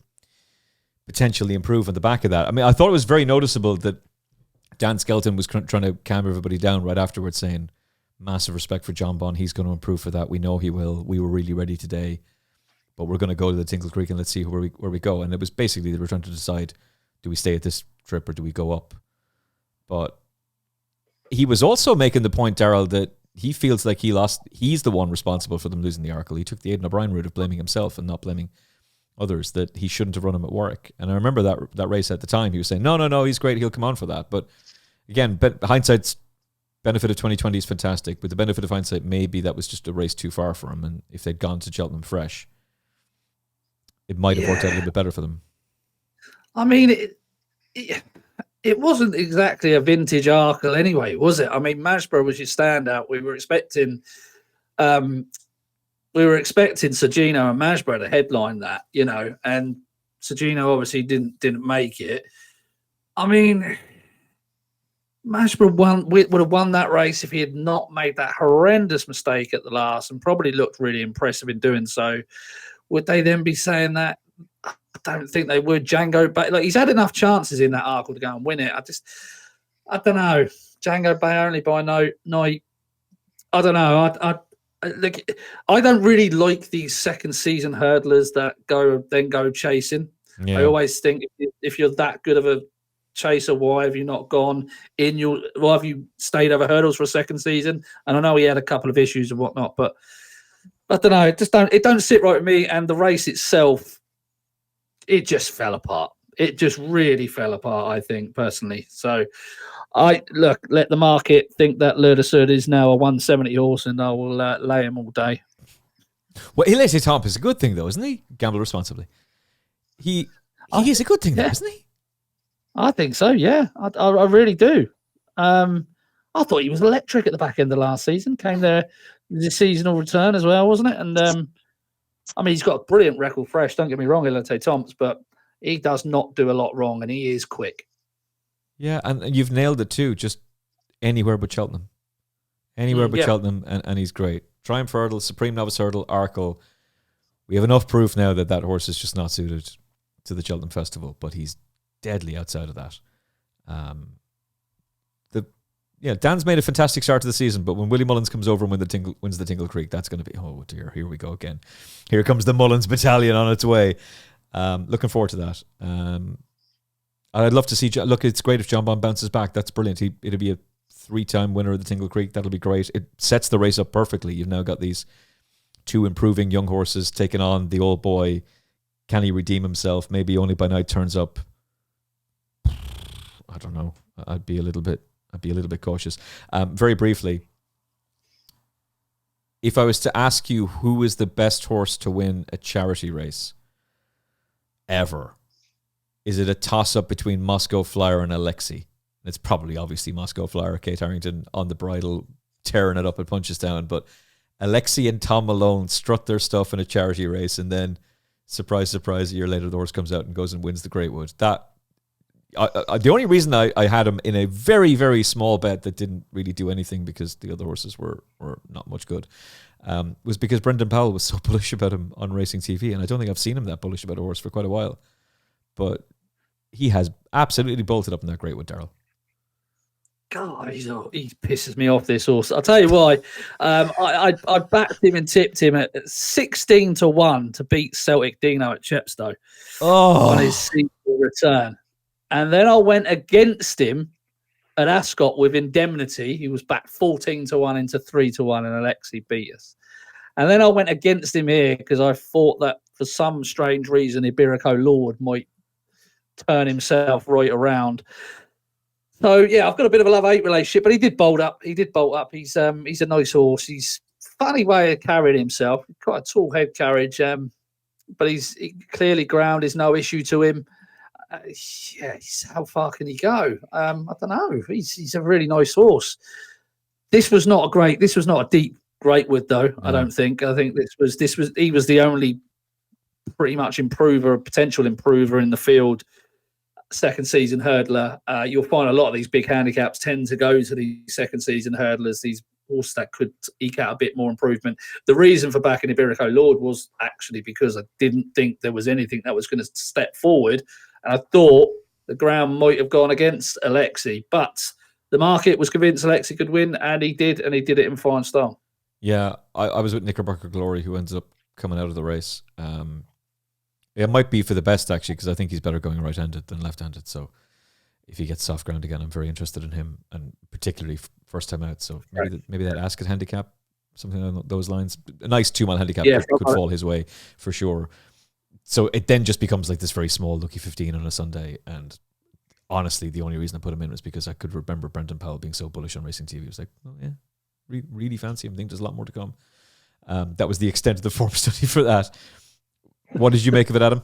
potentially improve on the back of that. I mean, I thought it was very noticeable that Dan Skelton was trying to calm everybody down right afterwards, saying, massive respect for Jonbon. He's going to improve for that. We know he will. We were really ready today. But we're going to go to the Tingle Creek and let's see where we go. And it was basically they were trying to decide, do we stay at this trip or do we go up? But he was also making the point, Daryl, that he feels like he's the one responsible for them losing the Arkle. He took the Aidan O'Brien route of blaming himself and not blaming others, that he shouldn't have run him at Warwick. And I remember that race at the time, he was saying, no, he's great, he'll come on for that. But again, hindsight's benefit of 2020 is fantastic, but the benefit of hindsight, maybe that was just a race too far for him. And if they'd gone to Cheltenham fresh, it might have worked out a little bit better for them. I mean, it wasn't exactly a vintage Arkle anyway, was it? I mean, Mashborough was your standout. We were expecting Sergino and Mashborough to headline that, and Sergino obviously didn't make it. I mean, Mashborough would have won that race if he had not made that horrendous mistake at the last, and probably looked really impressive in doing so. Would they then be saying that? I don't think they would. Django Bay, he's had enough chances in that Arkle to go and win it. I don't know. Django Bay only by night. I don't know. I don't really like these second season hurdlers that go chasing. Yeah. I always think if you're that good of a chaser, why have you not gone in why have you stayed over hurdles for a second season? And I know he had a couple of issues and whatnot, but I don't know. It don't sit right with me. And the race itself, it just fell apart. It just really fell apart, I think, personally. So let the market think that Lotus Sud is now a 170 horse, and I will lay him all day. Well, Elite Tomp is a good thing, though, isn't he? Gamble responsibly. He is a good thing, though, isn't he? I think so, yeah. I really do. I thought he was electric at the back end of last season. Came there the seasonal return as well, wasn't it? And I mean, he's got a brilliant record fresh. Don't get me wrong, Elite Tomps, but he does not do a lot wrong, and he is quick. Yeah, and you've nailed it too. Just anywhere but Cheltenham. Cheltenham, and he's great. Triumph Hurdle, Supreme Novice Hurdle, Arkle. We have enough proof now that horse is just not suited to the Cheltenham Festival, but he's deadly outside of that. Dan's made a fantastic start to the season, but when Willie Mullins comes over and wins the Tingle Creek, that's going to be, oh dear, here we go again. Here comes the Mullins battalion on its way. Looking forward to that. I'd love to see. Look, it's great if Jonbon bounces back. That's brilliant. It'll be a 3-time winner of the Tingle Creek. That'll be great. It sets the race up perfectly. You've now got these 2 improving young horses taking on the old boy. Can he redeem himself? Maybe Only by Night turns up. I don't know. I'd be a little bit cautious. Very briefly, if I was to ask you who is the best horse to win a charity race ever, is it a toss-up between Moscow Flyer and Alexi? It's probably obviously Moscow Flyer, Kate Harrington on the bridle, tearing it up at Punchestown, but Alexi and Tom Malone strut their stuff in a charity race, and then surprise, surprise, a year later the horse comes out and goes and wins the Greatwood. The only reason I had him in a very, very small bet that didn't really do anything because the other horses were not much good was because Brendan Powell was so bullish about him on Racing TV, and I don't think I've seen him that bullish about a horse for quite a while. But he has absolutely bolted up in that Greatwood, Daryl. God, he pisses me off, this horse. I'll tell you why. I backed him and tipped him at 16-1 to beat Celtic Dino at Chepstow on his sequel return. And then I went against him at Ascot with Indemnity. He was back 14-1 into 3-1, and Alexi beat us. And then I went against him here because I thought that for some strange reason Iberico Lord might turn himself right around. So yeah, I've got a bit of a love-hate relationship, but he did bolt up. He's a nice horse. He's funny way of carrying himself. Quite a tall head carriage, but clearly ground is no issue to him. How far can he go? I don't know. He's a really nice horse. This was not a deep Greatwood though. No. I don't think. I think he was the only pretty much potential improver in the field. Second season hurdler. You'll find a lot of these big handicaps tend to go to these second season hurdlers, these horses that could eke out a bit more improvement. The reason for backing Iberico Lord was actually because I didn't think there was anything that was going to step forward. And I thought the ground might have gone against Alexi, but the market was convinced Alexi could win, and he did it in fine style. Yeah, I was with Knickerbocker Glory, who ends up coming out of the race. It might be for the best, actually, because I think he's better going right-handed than left-handed. So if he gets soft ground again, I'm very interested in him, and particularly first time out. So maybe that Ascot handicap, something along those lines. A nice 2-mile handicap could fall his way for sure. So it then just becomes like this very small, lucky 15 on a Sunday. And honestly, the only reason I put him in was because I could remember Brendan Powell being so bullish on Racing TV. He was like, oh yeah, really fancy him. I think there's a lot more to come. That was the extent of the form study for that. What did you make of it, Adam?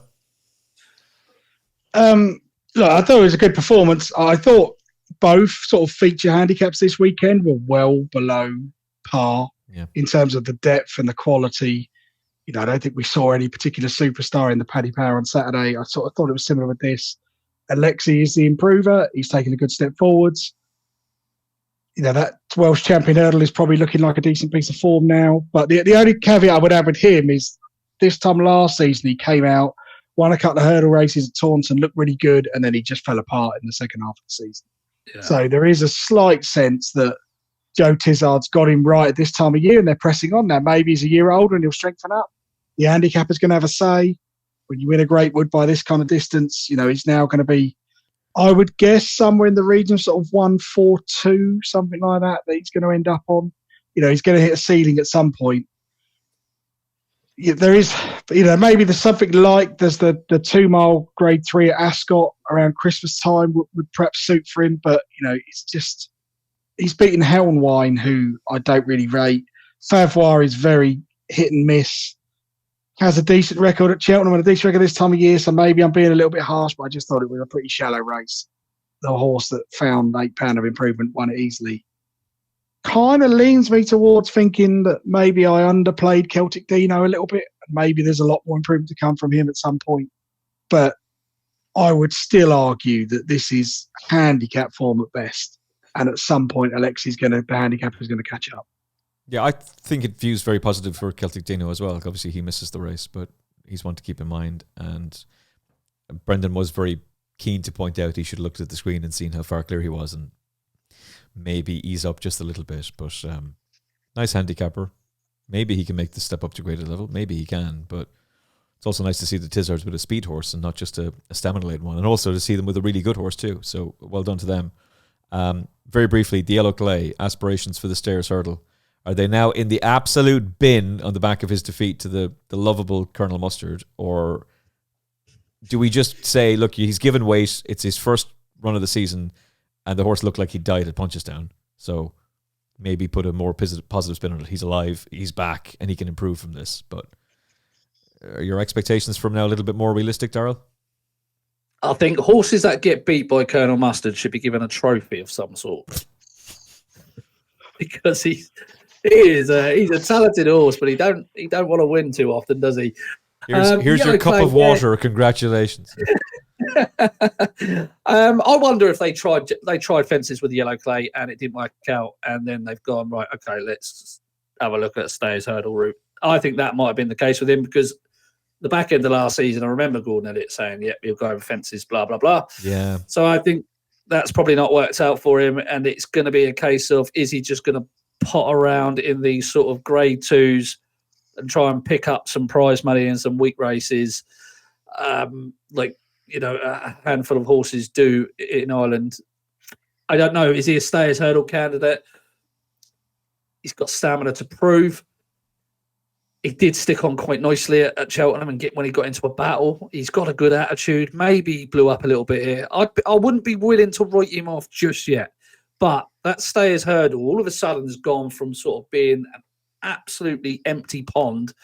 Look, I thought it was a good performance. I thought both sort of feature handicaps this weekend were well below par in terms of the depth and the quality. I don't think we saw any particular superstar in the Paddy Power on Saturday. I sort of thought it was similar with this. Alexi is the improver. He's taken a good step forwards. That Welsh champion hurdle is probably looking like a decent piece of form now. But the only caveat I would add with him is this time last season, he came out, won a couple of hurdle races at Taunton, looked really good, and then he just fell apart in the second half of the season. Yeah. So there is a slight sense that Joe Tizard's got him right at this time of year, and they're pressing on now. Maybe he's a year older and he'll strengthen up. The handicapper's going to have a say. When you win a Greatwood by this kind of distance, he's now going to be, I would guess, somewhere in the region of sort of 142, something like that he's going to end up on. He's going to hit a ceiling at some point. There is, maybe there's something like there's the 2-mile grade 3 at Ascot around Christmas time would perhaps suit for him, but it's just he's beaten Helnwine, who I don't really rate. Favois is very hit and miss. Has a decent record at Cheltenham and a decent record this time of year, so maybe I'm being a little bit harsh, but I just thought it was a pretty shallow race. The horse that found £8 of improvement won it easily. Kind of leans me towards thinking that maybe I underplayed Celtic Dino a little bit. Maybe there's a lot more improvement to come from him at some point. But I would still argue that this is handicap form at best. And at some point, the handicap is going to catch up. Yeah, I think it views very positive for Celtic Dino as well. Obviously, he misses the race, but he's one to keep in mind. And Brendan was very keen to point out he should have looked at the screen and seen how far clear he was and maybe ease up just a little bit. But nice handicapper. Maybe he can make the step up to greater level. Maybe he can, but it's also nice to see the Tizards with a speed horse and not just a stamina-laden one, and also to see them with a really good horse too. So well done to them. Very briefly, the Yellow Clay, aspirations for the Stairs Hurdle. Are they now in the absolute bin on the back of his defeat to the lovable Colonel Mustard? Or do we just say, look, he's given weight, it's his first run of the season, and the horse looked like he died at Punchestown, so maybe put a more positive spin on it. He's alive, he's back, and he can improve from this. But are your expectations from now a little bit more realistic, Daryl? I think horses that get beat by Colonel Mustard should be given a trophy of some sort. Because he's a talented horse, but he don't want to win too often, does he? Here's your cup of water. Congratulations. I wonder if they tried fences with the Yellow Clay and it didn't work out, and then they've gone, right, okay, let's have a look at a Stayers hurdle route. I think that might have been the case with him, because the back end of last season, I remember Gordon Elliott saying, yep, he'll go over fences, blah, blah, blah. Yeah. So I think that's probably not worked out for him, and it's going to be a case of, is he just going to pot around in these sort of grade 2s and try and pick up some prize money in some weak races, like, a handful of horses do in Ireland. I don't know. Is he a Stayers hurdle candidate? He's got stamina to prove. he did stick on quite nicely at Cheltenham and when he got into a battle. He's got a good attitude. Maybe he blew up a little bit here. I wouldn't be willing to write him off just yet. But that Stayers hurdle all of a sudden has gone from sort of being an absolutely empty pond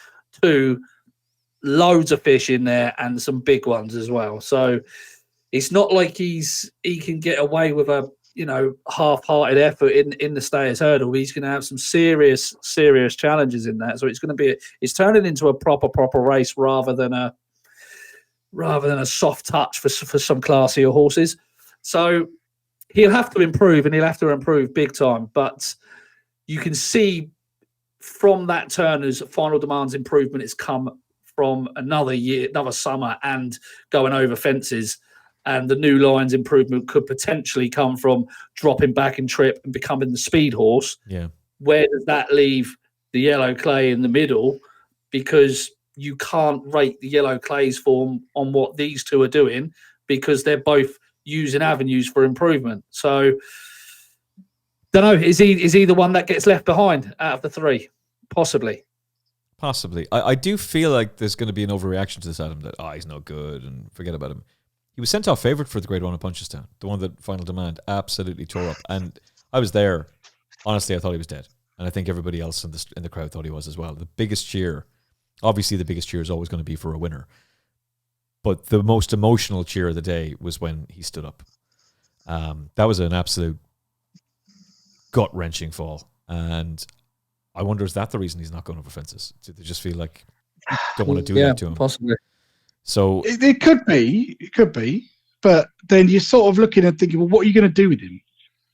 to loads of fish in there and some big ones as well. So it's not like he can get away with a half-hearted effort in the Stayers hurdle. He's going to have some serious challenges in that. So it's turning into a proper race rather than a soft touch for some classier horses. So he'll have to improve, and he'll have to improve big time. But you can see from that Turner's Final Demand's improvement, it's come from another year, another summer, and going over fences. And the New Lions improvement could potentially come from dropping back in trip and becoming the speed horse. Yeah. Where does that leave the Yellow Clay in the middle? Because you can't rate the Yellow Clay's form on what these two are doing, because they're both using avenues for improvement. So, don't know. Is he the one that gets left behind out of the three? Possibly. I do feel like there's going to be an overreaction to this, Adam, that he's no good and forget about him. He was sent off favourite for the Grade 1 at Punchestown, the one that Final Demand absolutely tore up. And I was there. Honestly, I thought he was dead. And I think everybody else in the crowd thought he was as well. The biggest cheer, obviously the biggest cheer is always going to be for a winner. But the most emotional cheer of the day was when he stood up. That was an absolute gut-wrenching fall. And I wonder, is that the reason he's not going over fences? Do they just feel like don't want to do that to him? Possibly. So it could be, but then you're sort of looking and thinking, well, what are you going to do with him?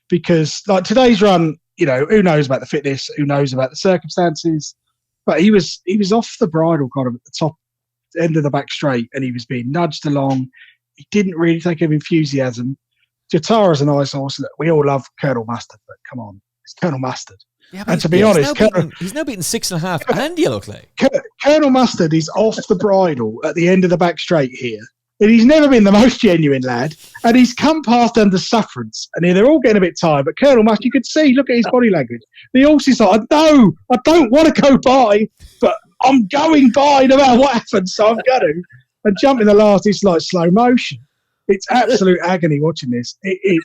Because like today's run, who knows about the fitness, who knows about the circumstances, but he was off the bridle kind of at the top end of the back straight, and he was being nudged along. He didn't really take any enthusiasm. Jatara's a nice horse. Look, we all love Colonel Mustard, but come on, it's Colonel Mustard. Yeah, and to be honest, he's now beaten 6.5 and Yellow Clay. Colonel Mustard is off the bridle at the end of the back straight here. And he's never been the most genuine lad. And he's come past under sufferance. And they're all getting a bit tired. But Colonel Mustard, you could see, look at his body language. The horse is like, no, I don't want to go by, but I'm going by no matter what happens. So I'm going to. And jumping the last is like slow motion. It's absolute agony watching this. The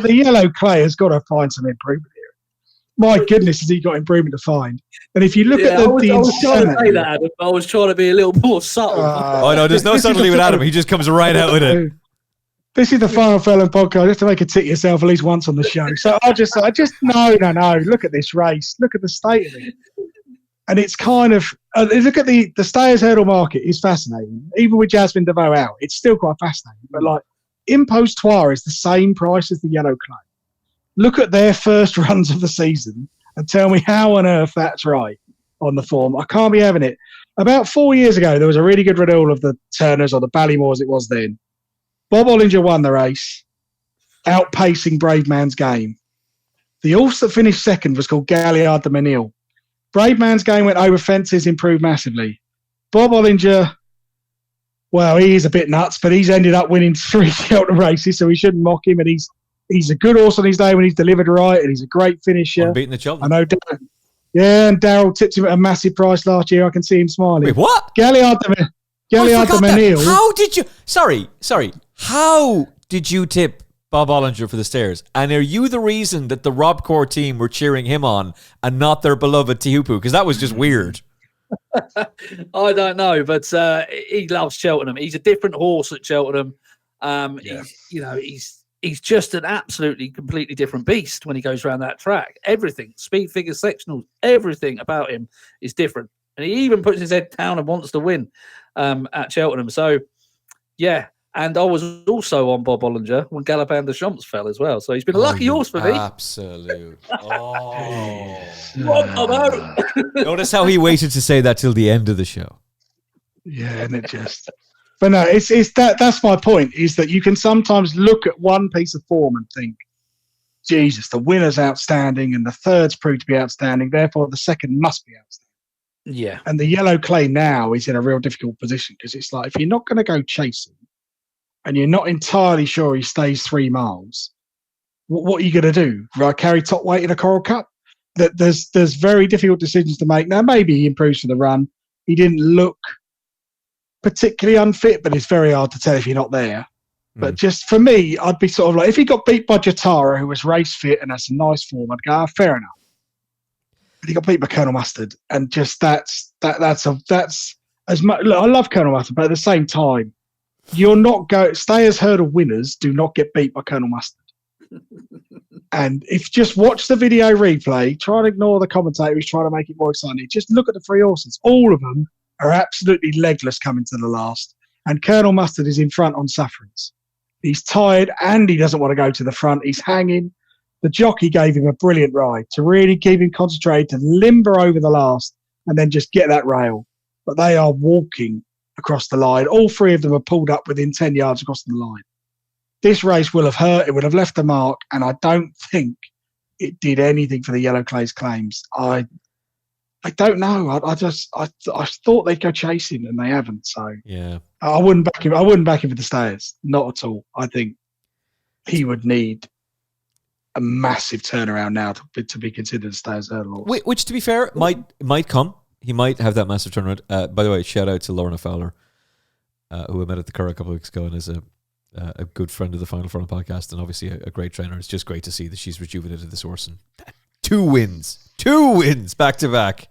Yellow Clay has got to find some improvement here. My goodness, has he got improvement to find? And if you look at the I was trying to say that, Adam. I was trying to be a little more subtle. No, there's no subtlety with Adam. He just comes right out with it. This is the Final Furlong podcast. You have to make a tit yourself at least once on the show. So I just no. Look at this race. Look at the state of it. And it's kind of look at the Stayers hurdle market is fascinating. Even with Jasmine DeVoe out, it's still quite fascinating. But like Impostoir is the same price as the Yellow Clay. Look at their first runs of the season and tell me how on earth that's right on the form. I can't be having it. About 4 years ago, there was a really good renewal of the Turners, or the Ballymores it was then. Bob Ollinger won the race, outpacing Brave Man's Game. The horse that finished second was called Galliard de Menil. Brave Man's Game went over fences, improved massively. Bob Ollinger, well, he is a bit nuts, but he's ended up winning 3 Cheltenham races, so we shouldn't mock him. And he's a good horse on his day when he's delivered right, and he's a great finisher. Unbeaten at Cheltenham. I know. Yeah, and Daryl tipped him at a massive price last year. I can see him smiling. Wait, what? Galliard de Menil. How did you... Sorry. How did you tip Bob Ollinger for the Stairs? And are you the reason that the Rob Core team were cheering him on and not their beloved Tihupu? Because that was just weird. I don't know, but he loves Cheltenham. He's a different horse at Cheltenham. He's just an absolutely, completely different beast when he goes around that track. Everything, speed figures, sectionals, everything about him is different. And he even puts his head down and wants to win at Cheltenham. So, yeah. And I was also on Bob Ollinger when Galopin de Champs fell as well. So he's been a lucky horse for me. Absolute. Oh. Notice how he waited to say that till the end of the show. Yeah, and it just... But no, it's that's my point, is that you can sometimes look at one piece of form and think, Jesus, the winner's outstanding and the third's proved to be outstanding, therefore the second must be outstanding. Yeah. And the Yellow Clay now is in a real difficult position, because it's like, if you're not going to go chasing and you're not entirely sure he stays 3 miles, what are you going to do? Carry top weight in a Coral Cup? that there's very difficult decisions to make. Now, maybe he improves for the run. He didn't look particularly unfit, but it's very hard to tell if you're not there. But just for me, I'd be sort of like, if he got beat by Jatara, who was race fit and has some nice form, I'd go, fair enough. But he got beat by Colonel Mustard, and just that's as much. Look, I love Colonel Mustard, but at the same time, you're not stayers hurdle winners do not get beat by Colonel Mustard. And if just watch the video replay, try and ignore the commentator who's trying to make it more exciting. Just look at the three horses. All of them are absolutely legless coming to the last, and Colonel Mustard is in front on sufferance. He's tired and he doesn't want to go to the front. He's hanging. The jockey gave him a brilliant ride to really keep him concentrated, to limber over the last and then just get that rail. But they are walking across the line. All three of them are pulled up within 10 yards across the line. This race will have hurt. It would have left a mark. And I don't think it did anything for the Yellow Clay's claims. I don't know. I thought they'd go chasing and they haven't. So yeah, I wouldn't back him. I wouldn't back him for the stayers. Not at all. I think he would need a massive turnaround now to be considered a stayers hurdle horse. Which, to be fair, might come. He might have that massive turnaround. By the way, shout out to Lorna Fowler, who I met at the Curragh a couple of weeks ago, and is a good friend of the Final Furlong podcast, and obviously a great trainer. It's just great to see that she's rejuvenated this horse, and 2 wins back to back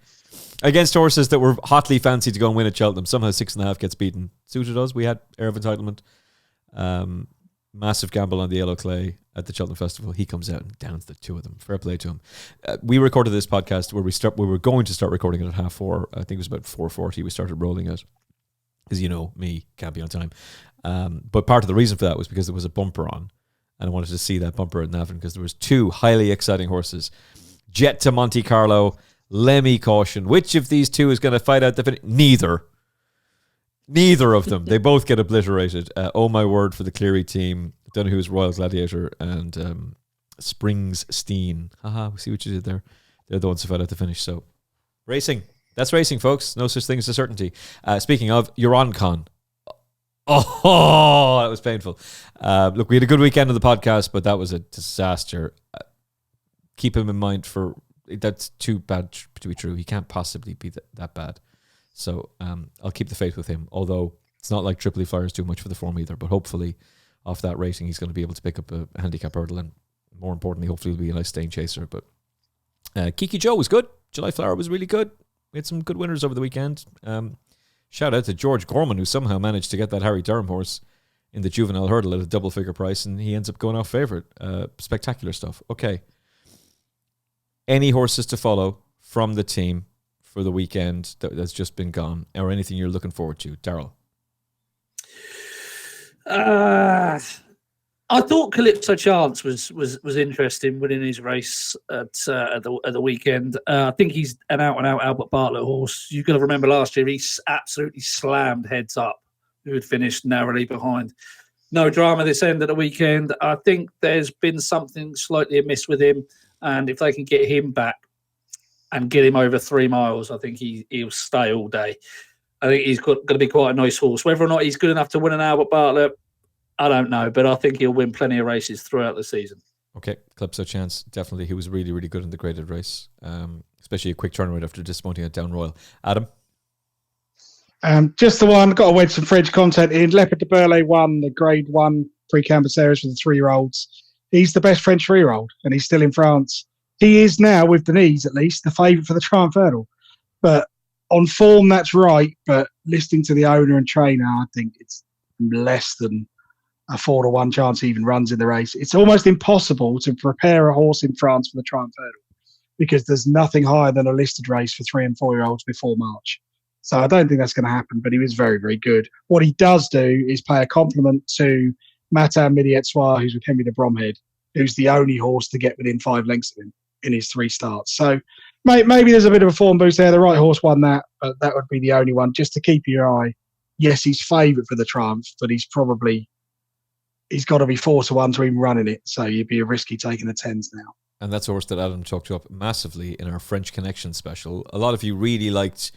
against horses that were hotly fancied to go and win at Cheltenham. Somehow 6.5 gets beaten. Suited us. We had air of entitlement. Massive gamble on the Yellow Clay at the Cheltenham Festival. He comes out and downs the 2 of them. Fair play to him. We recorded this podcast where we were going to start recording it at 4:30. I think it was about 4:40. We started rolling it. Because, you know, me, can't be on time. But part of the reason for that was because there was a bumper on. And I wanted to see that bumper at Navan because there was 2 highly exciting horses. Jet to Monte Carlo, Lemmy Caution. Which of these 2 is going to fight out the finish? Neither of them. They both get obliterated. Oh my word for the Cleary team. Donohue's Royal Gladiator and Springsteen. Haha, we see what you did there. They're the ones who fight out the finish. So, racing. That's racing, folks. No such thing as a certainty. Speaking of, you're on con. Oh, that was painful. Look, we had a good weekend on the podcast, but that was a disaster. Keep him in mind for that's too bad to be true. He can't possibly be that bad. So I'll keep the faith with him. Although it's not like Tripoli fires too much for the form either. But hopefully, off that rating, he's going to be able to pick up a handicap hurdle, and more importantly, hopefully, he'll be a nice staying chaser. But Kiki Joe was good. July Flower was really good. We had some good winners over the weekend. Shout out to George Gorman, who somehow managed to get that Harry Durham horse in the juvenile hurdle at a double figure price, and he ends up going off favourite. Spectacular stuff. Okay. Any horses to follow from the team for the weekend that's just been gone, or anything you're looking forward to? Daryl? I thought Calypso Chance was interesting winning his race at the weekend. I think he's an out-and-out Albert Bartlett horse. You've got to remember last year he absolutely slammed Heads Up, who had finished narrowly behind. No drama this end of the weekend. I think there's been something slightly amiss with him, and if they can get him back and get him over 3 miles, I think he'll stay all day. I think he's going to be quite a nice horse. Whether or not he's good enough to win an Albert Bartlett, I don't know, but I think he'll win plenty of races throughout the season. Okay, Calypso Chance, definitely. He was really, really good in the graded race, especially a quick turnaround after disappointing at Down Royal. Adam? Just the one, got to wedge some French content in. Leopard de Burle won the Grade 1 pre-canvas series for the 3-year-olds. He's the best French 3-year-old, and he's still in France. He is now, with Denise at least, the favourite for the Triumph Hurdle. But on form, that's right. But listening to the owner and trainer, I think it's less than a 4-to-1 chance he even runs in the race. It's almost impossible to prepare a horse in France for the Triumph Hurdle because there's nothing higher than a listed race for 3- and 4-year-olds before March. So I don't think that's going to happen, but he was very, very good. What he does do is pay a compliment to Matin Midi Et Soir, who's with Henry de Bromhead, who's the only horse to get within 5 lengths of him in his 3 starts. So maybe there's a bit of a form boost there. The right horse won that, but that would be the only one. Just to keep your eye. Yes, he's favourite for the Triumph, but he's got to be 4-to-1 to even running it. So you'd be a risky taking the 10s now. And that's a horse that Adam talked up massively in our French Connection special. A lot of you really liked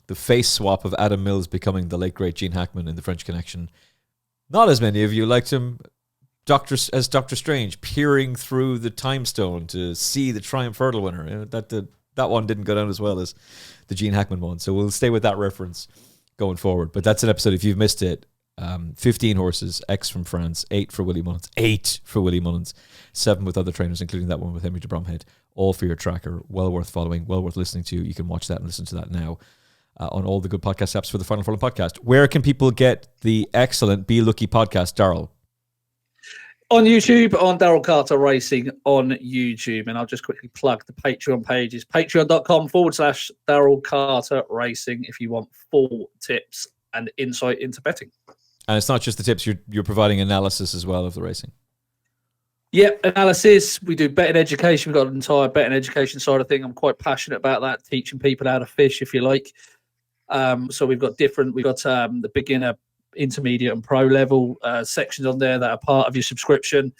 the face swap of Adam Mills becoming the late great Gene Hackman in the French Connection. Not as many of you liked him as Doctor Strange peering through the time stone to see the Triumph Hurdle winner. That one didn't go down as well as the Gene Hackman one. So we'll stay with that reference going forward. But that's an episode, if you've missed it, 15 horses, X from France, 8 for Willie Mullins, 7 with other trainers, including that one with Henry de Bromhead, all for your tracker. Well worth following, well worth listening to. You can watch that and listen to that now on all the good podcast apps for the Final Furlong Podcast. Where can people get the excellent Be Lucky podcast, Daryl? On YouTube, on Daryl Carter Racing on YouTube. And I'll just quickly plug the Patreon pages, patreon.com/Daryl Carter Racing, if you want full tips and insight into betting. And it's not just the tips, you're providing analysis as well of the racing. Yep, analysis. We do betting education. We've got an entire betting education side of thing. I'm quite passionate about that, teaching people how to fish, if you like. So we've got the beginner, intermediate and pro level sections on there that are part of your subscription,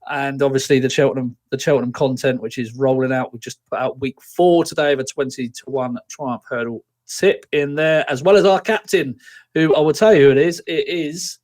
and obviously the Cheltenham content, which is rolling out. We just put out week 4 today of a 20-1 Triumph Hurdle tip in there, as well as our captain, who I will tell you who it is. It is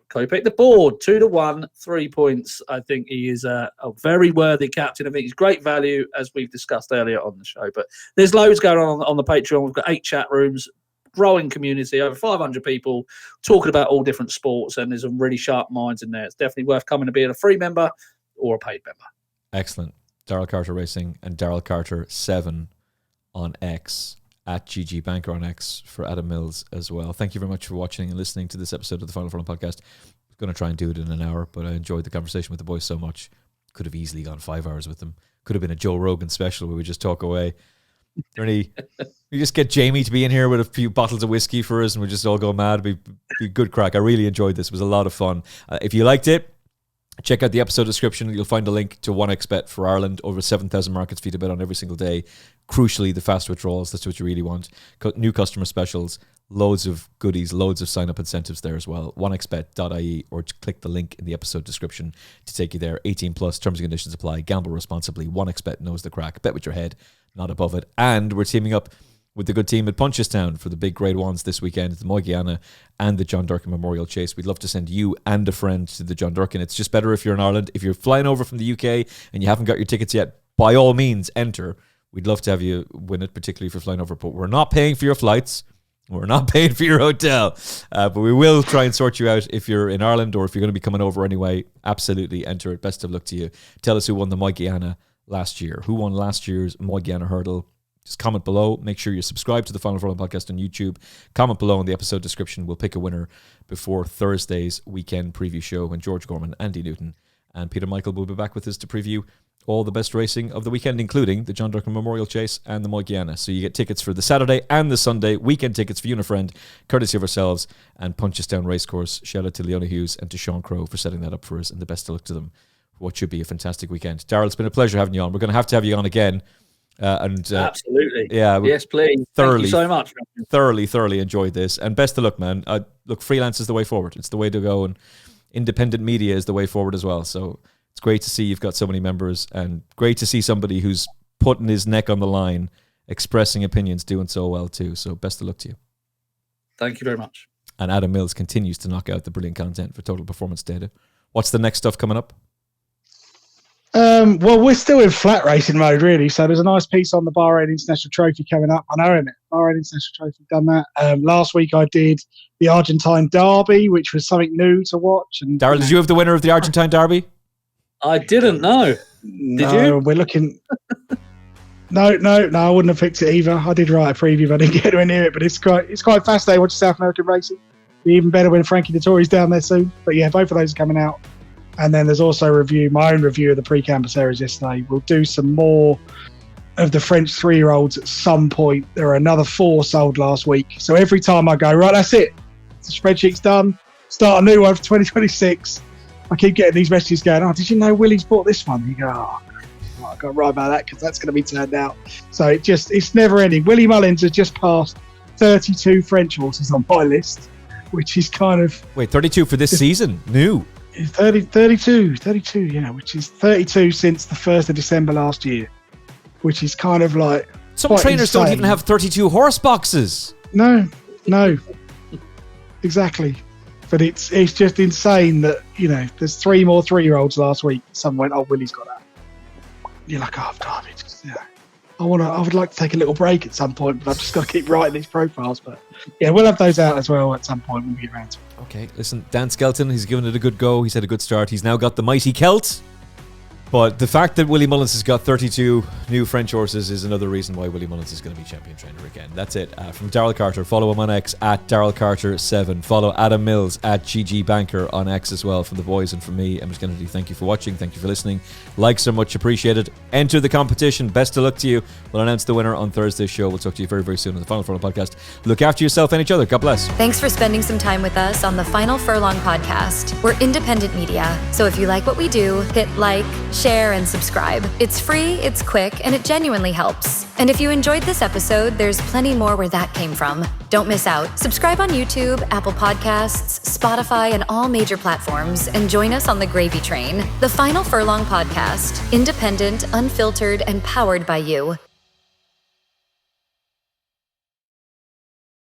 Copic de Boards, 2-1, 3 points. I think he is a very worthy captain. I think he's great value, as we've discussed earlier on the show. But there's loads going on the Patreon. We've got 8 chat rooms, growing community, over 500 people talking about all different sports, and there's some really sharp minds in there. It's definitely worth coming to being a free member or a paid member. Excellent. Daryl Carter Racing and Daryl Carter 7 on X, at GG Banker on X for Adam Mills as well. Thank you very much for watching and listening to this episode of the Final Furlong Podcast. I'm going to try and do it in an hour, but I enjoyed the conversation with the boys so much. Could have easily gone 5 hours with them. Could have been a Joe Rogan special where we just talk away. We just get Jamie to be in here with a few bottles of whiskey for us, and we just all go mad. It'd be good crack. I really enjoyed this. It was a lot of fun. If you liked it, check out the episode description. You'll find a link to 1xBet for Ireland. Over 7,000 markets for you to bet on every single day. Crucially, the fast withdrawals. That's what you really want. New customer specials. Loads of goodies. Loads of sign-up incentives there as well. 1xBet.ie, or click the link in the episode description to take you there. 18 plus. Terms and conditions apply. Gamble responsibly. 1xBet knows the crack. Bet with your head, not above it. And we're teaming up with the good team at Punchestown for the big grade ones this weekend, the Moygiana and the John Durkin Memorial Chase. We'd love to send you and a friend to the John Durkin. It's just better if you're in Ireland. If you're flying over from the UK and you haven't got your tickets yet, by all means, enter. We'd love to have you win it, particularly if you're flying over. But we're not paying for your flights. We're not paying for your hotel. But we will try and sort you out if you're in Ireland, or if you're going to be coming over anyway. Absolutely enter it. Best of luck to you. Tell us who won the Moygiana last year. Who won last year's Moygiana Hurdle? Just comment below. Make sure you subscribe to the Final Furlong Podcast on YouTube. Comment below in the episode description. We'll pick a winner before Thursday's weekend preview show when George Gorman, Andy Newton, and Peter Michael will be back with us to preview all the best racing of the weekend, including the John Durkin Memorial Chase and the Moygiana. So you get tickets for the Saturday and the Sunday, weekend tickets for you and a friend, courtesy of ourselves and Punchestown Racecourse. Shout out to Leona Hughes and to Sean Crowe for setting that up for us, and the best of luck to them. What should be a fantastic weekend. Daryl, it's been a pleasure having you on. We're going to have you on again. Absolutely. Yeah. Yes, please. Thank you so much. Thoroughly enjoyed this. And best of luck, man. Look, freelance is the way forward. It's the way to go. And independent media is the way forward as well. So it's great to see you've got so many members, and great to see somebody who's putting his neck on the line, expressing opinions, doing so well too. So best of luck to you. Thank you very much. And Adam Mills continues to knock out the brilliant content for Total Performance Data. What's the next stuff coming up? Well, we're still in flat racing mode, really. So there's a nice piece on the Bahrain International Trophy coming up. I know, Emmet. Bahrain International Trophy, done that. Last week I did the Argentine Derby, which was something new to watch. And Daryl, did you have the winner of the Argentine Derby? I didn't know. Did you? We're looking. No, I wouldn't have picked it either. I did write a preview, but I didn't get anywhere near it. But it's quite fascinating watching South American racing. Be even better when Frankie Dettori's down there soon. But yeah, both of those are coming out. And then there's also my own review of the pre-campus series yesterday. We'll do some more of the French 3-year-olds at some point. There are another 4 sold last week. So every time I go, right, that's it. The spreadsheet's done. Start a new one for 2026. I keep getting these messages going, oh, did you know Willie's bought this one? You go, oh, I've got to write about that because that's going to be turned out. So it's never ending. Willie Mullins has just passed 32 French horses on my list, which is kind of... Wait, 32 for this season? New? 32, yeah, which is 32 since the 1st of December last year, which is kind of like... Some trainers don't even have 32 horse boxes. No, exactly. But it's just insane that, you know, there's 3 more 3-year-olds last week. Someone went, oh, Willie's got that. You're like, oh, God, it's just, you know, I would like to take a little break at some point, but I've just got to keep writing these profiles. But yeah, we'll have those out as well at some point when we get around to it. Okay, listen, Dan Skelton, he's given it a good go. He's had a good start. He's now got the mighty Celt. But the fact that Willie Mullins has got 32 new French horses is another reason why Willie Mullins is going to be champion trainer again. That's it. From Daryl Carter. Follow him on X at Daryl Carter 7. Follow Adam Mills at GG Banker on X as well. From the boys and from me, Emmet Kennedy, thank you for watching. Thank you for listening. Likes are much appreciated. Enter the competition. Best of luck to you. We'll announce the winner on Thursday's show. We'll talk to you very, very soon on the Final Furlong Podcast. Look after yourself and each other. God bless. Thanks for spending some time with us on the Final Furlong Podcast. We're independent media, so if you like what we do, hit like, share, and subscribe. It's free, it's quick, and it genuinely helps. And if you enjoyed this episode, there's plenty more where that came from. Don't miss out. Subscribe on YouTube, Apple Podcasts, Spotify, and all major platforms, and join us on the gravy train. The Final Furlong Podcast. Independent, unfiltered, and powered by you.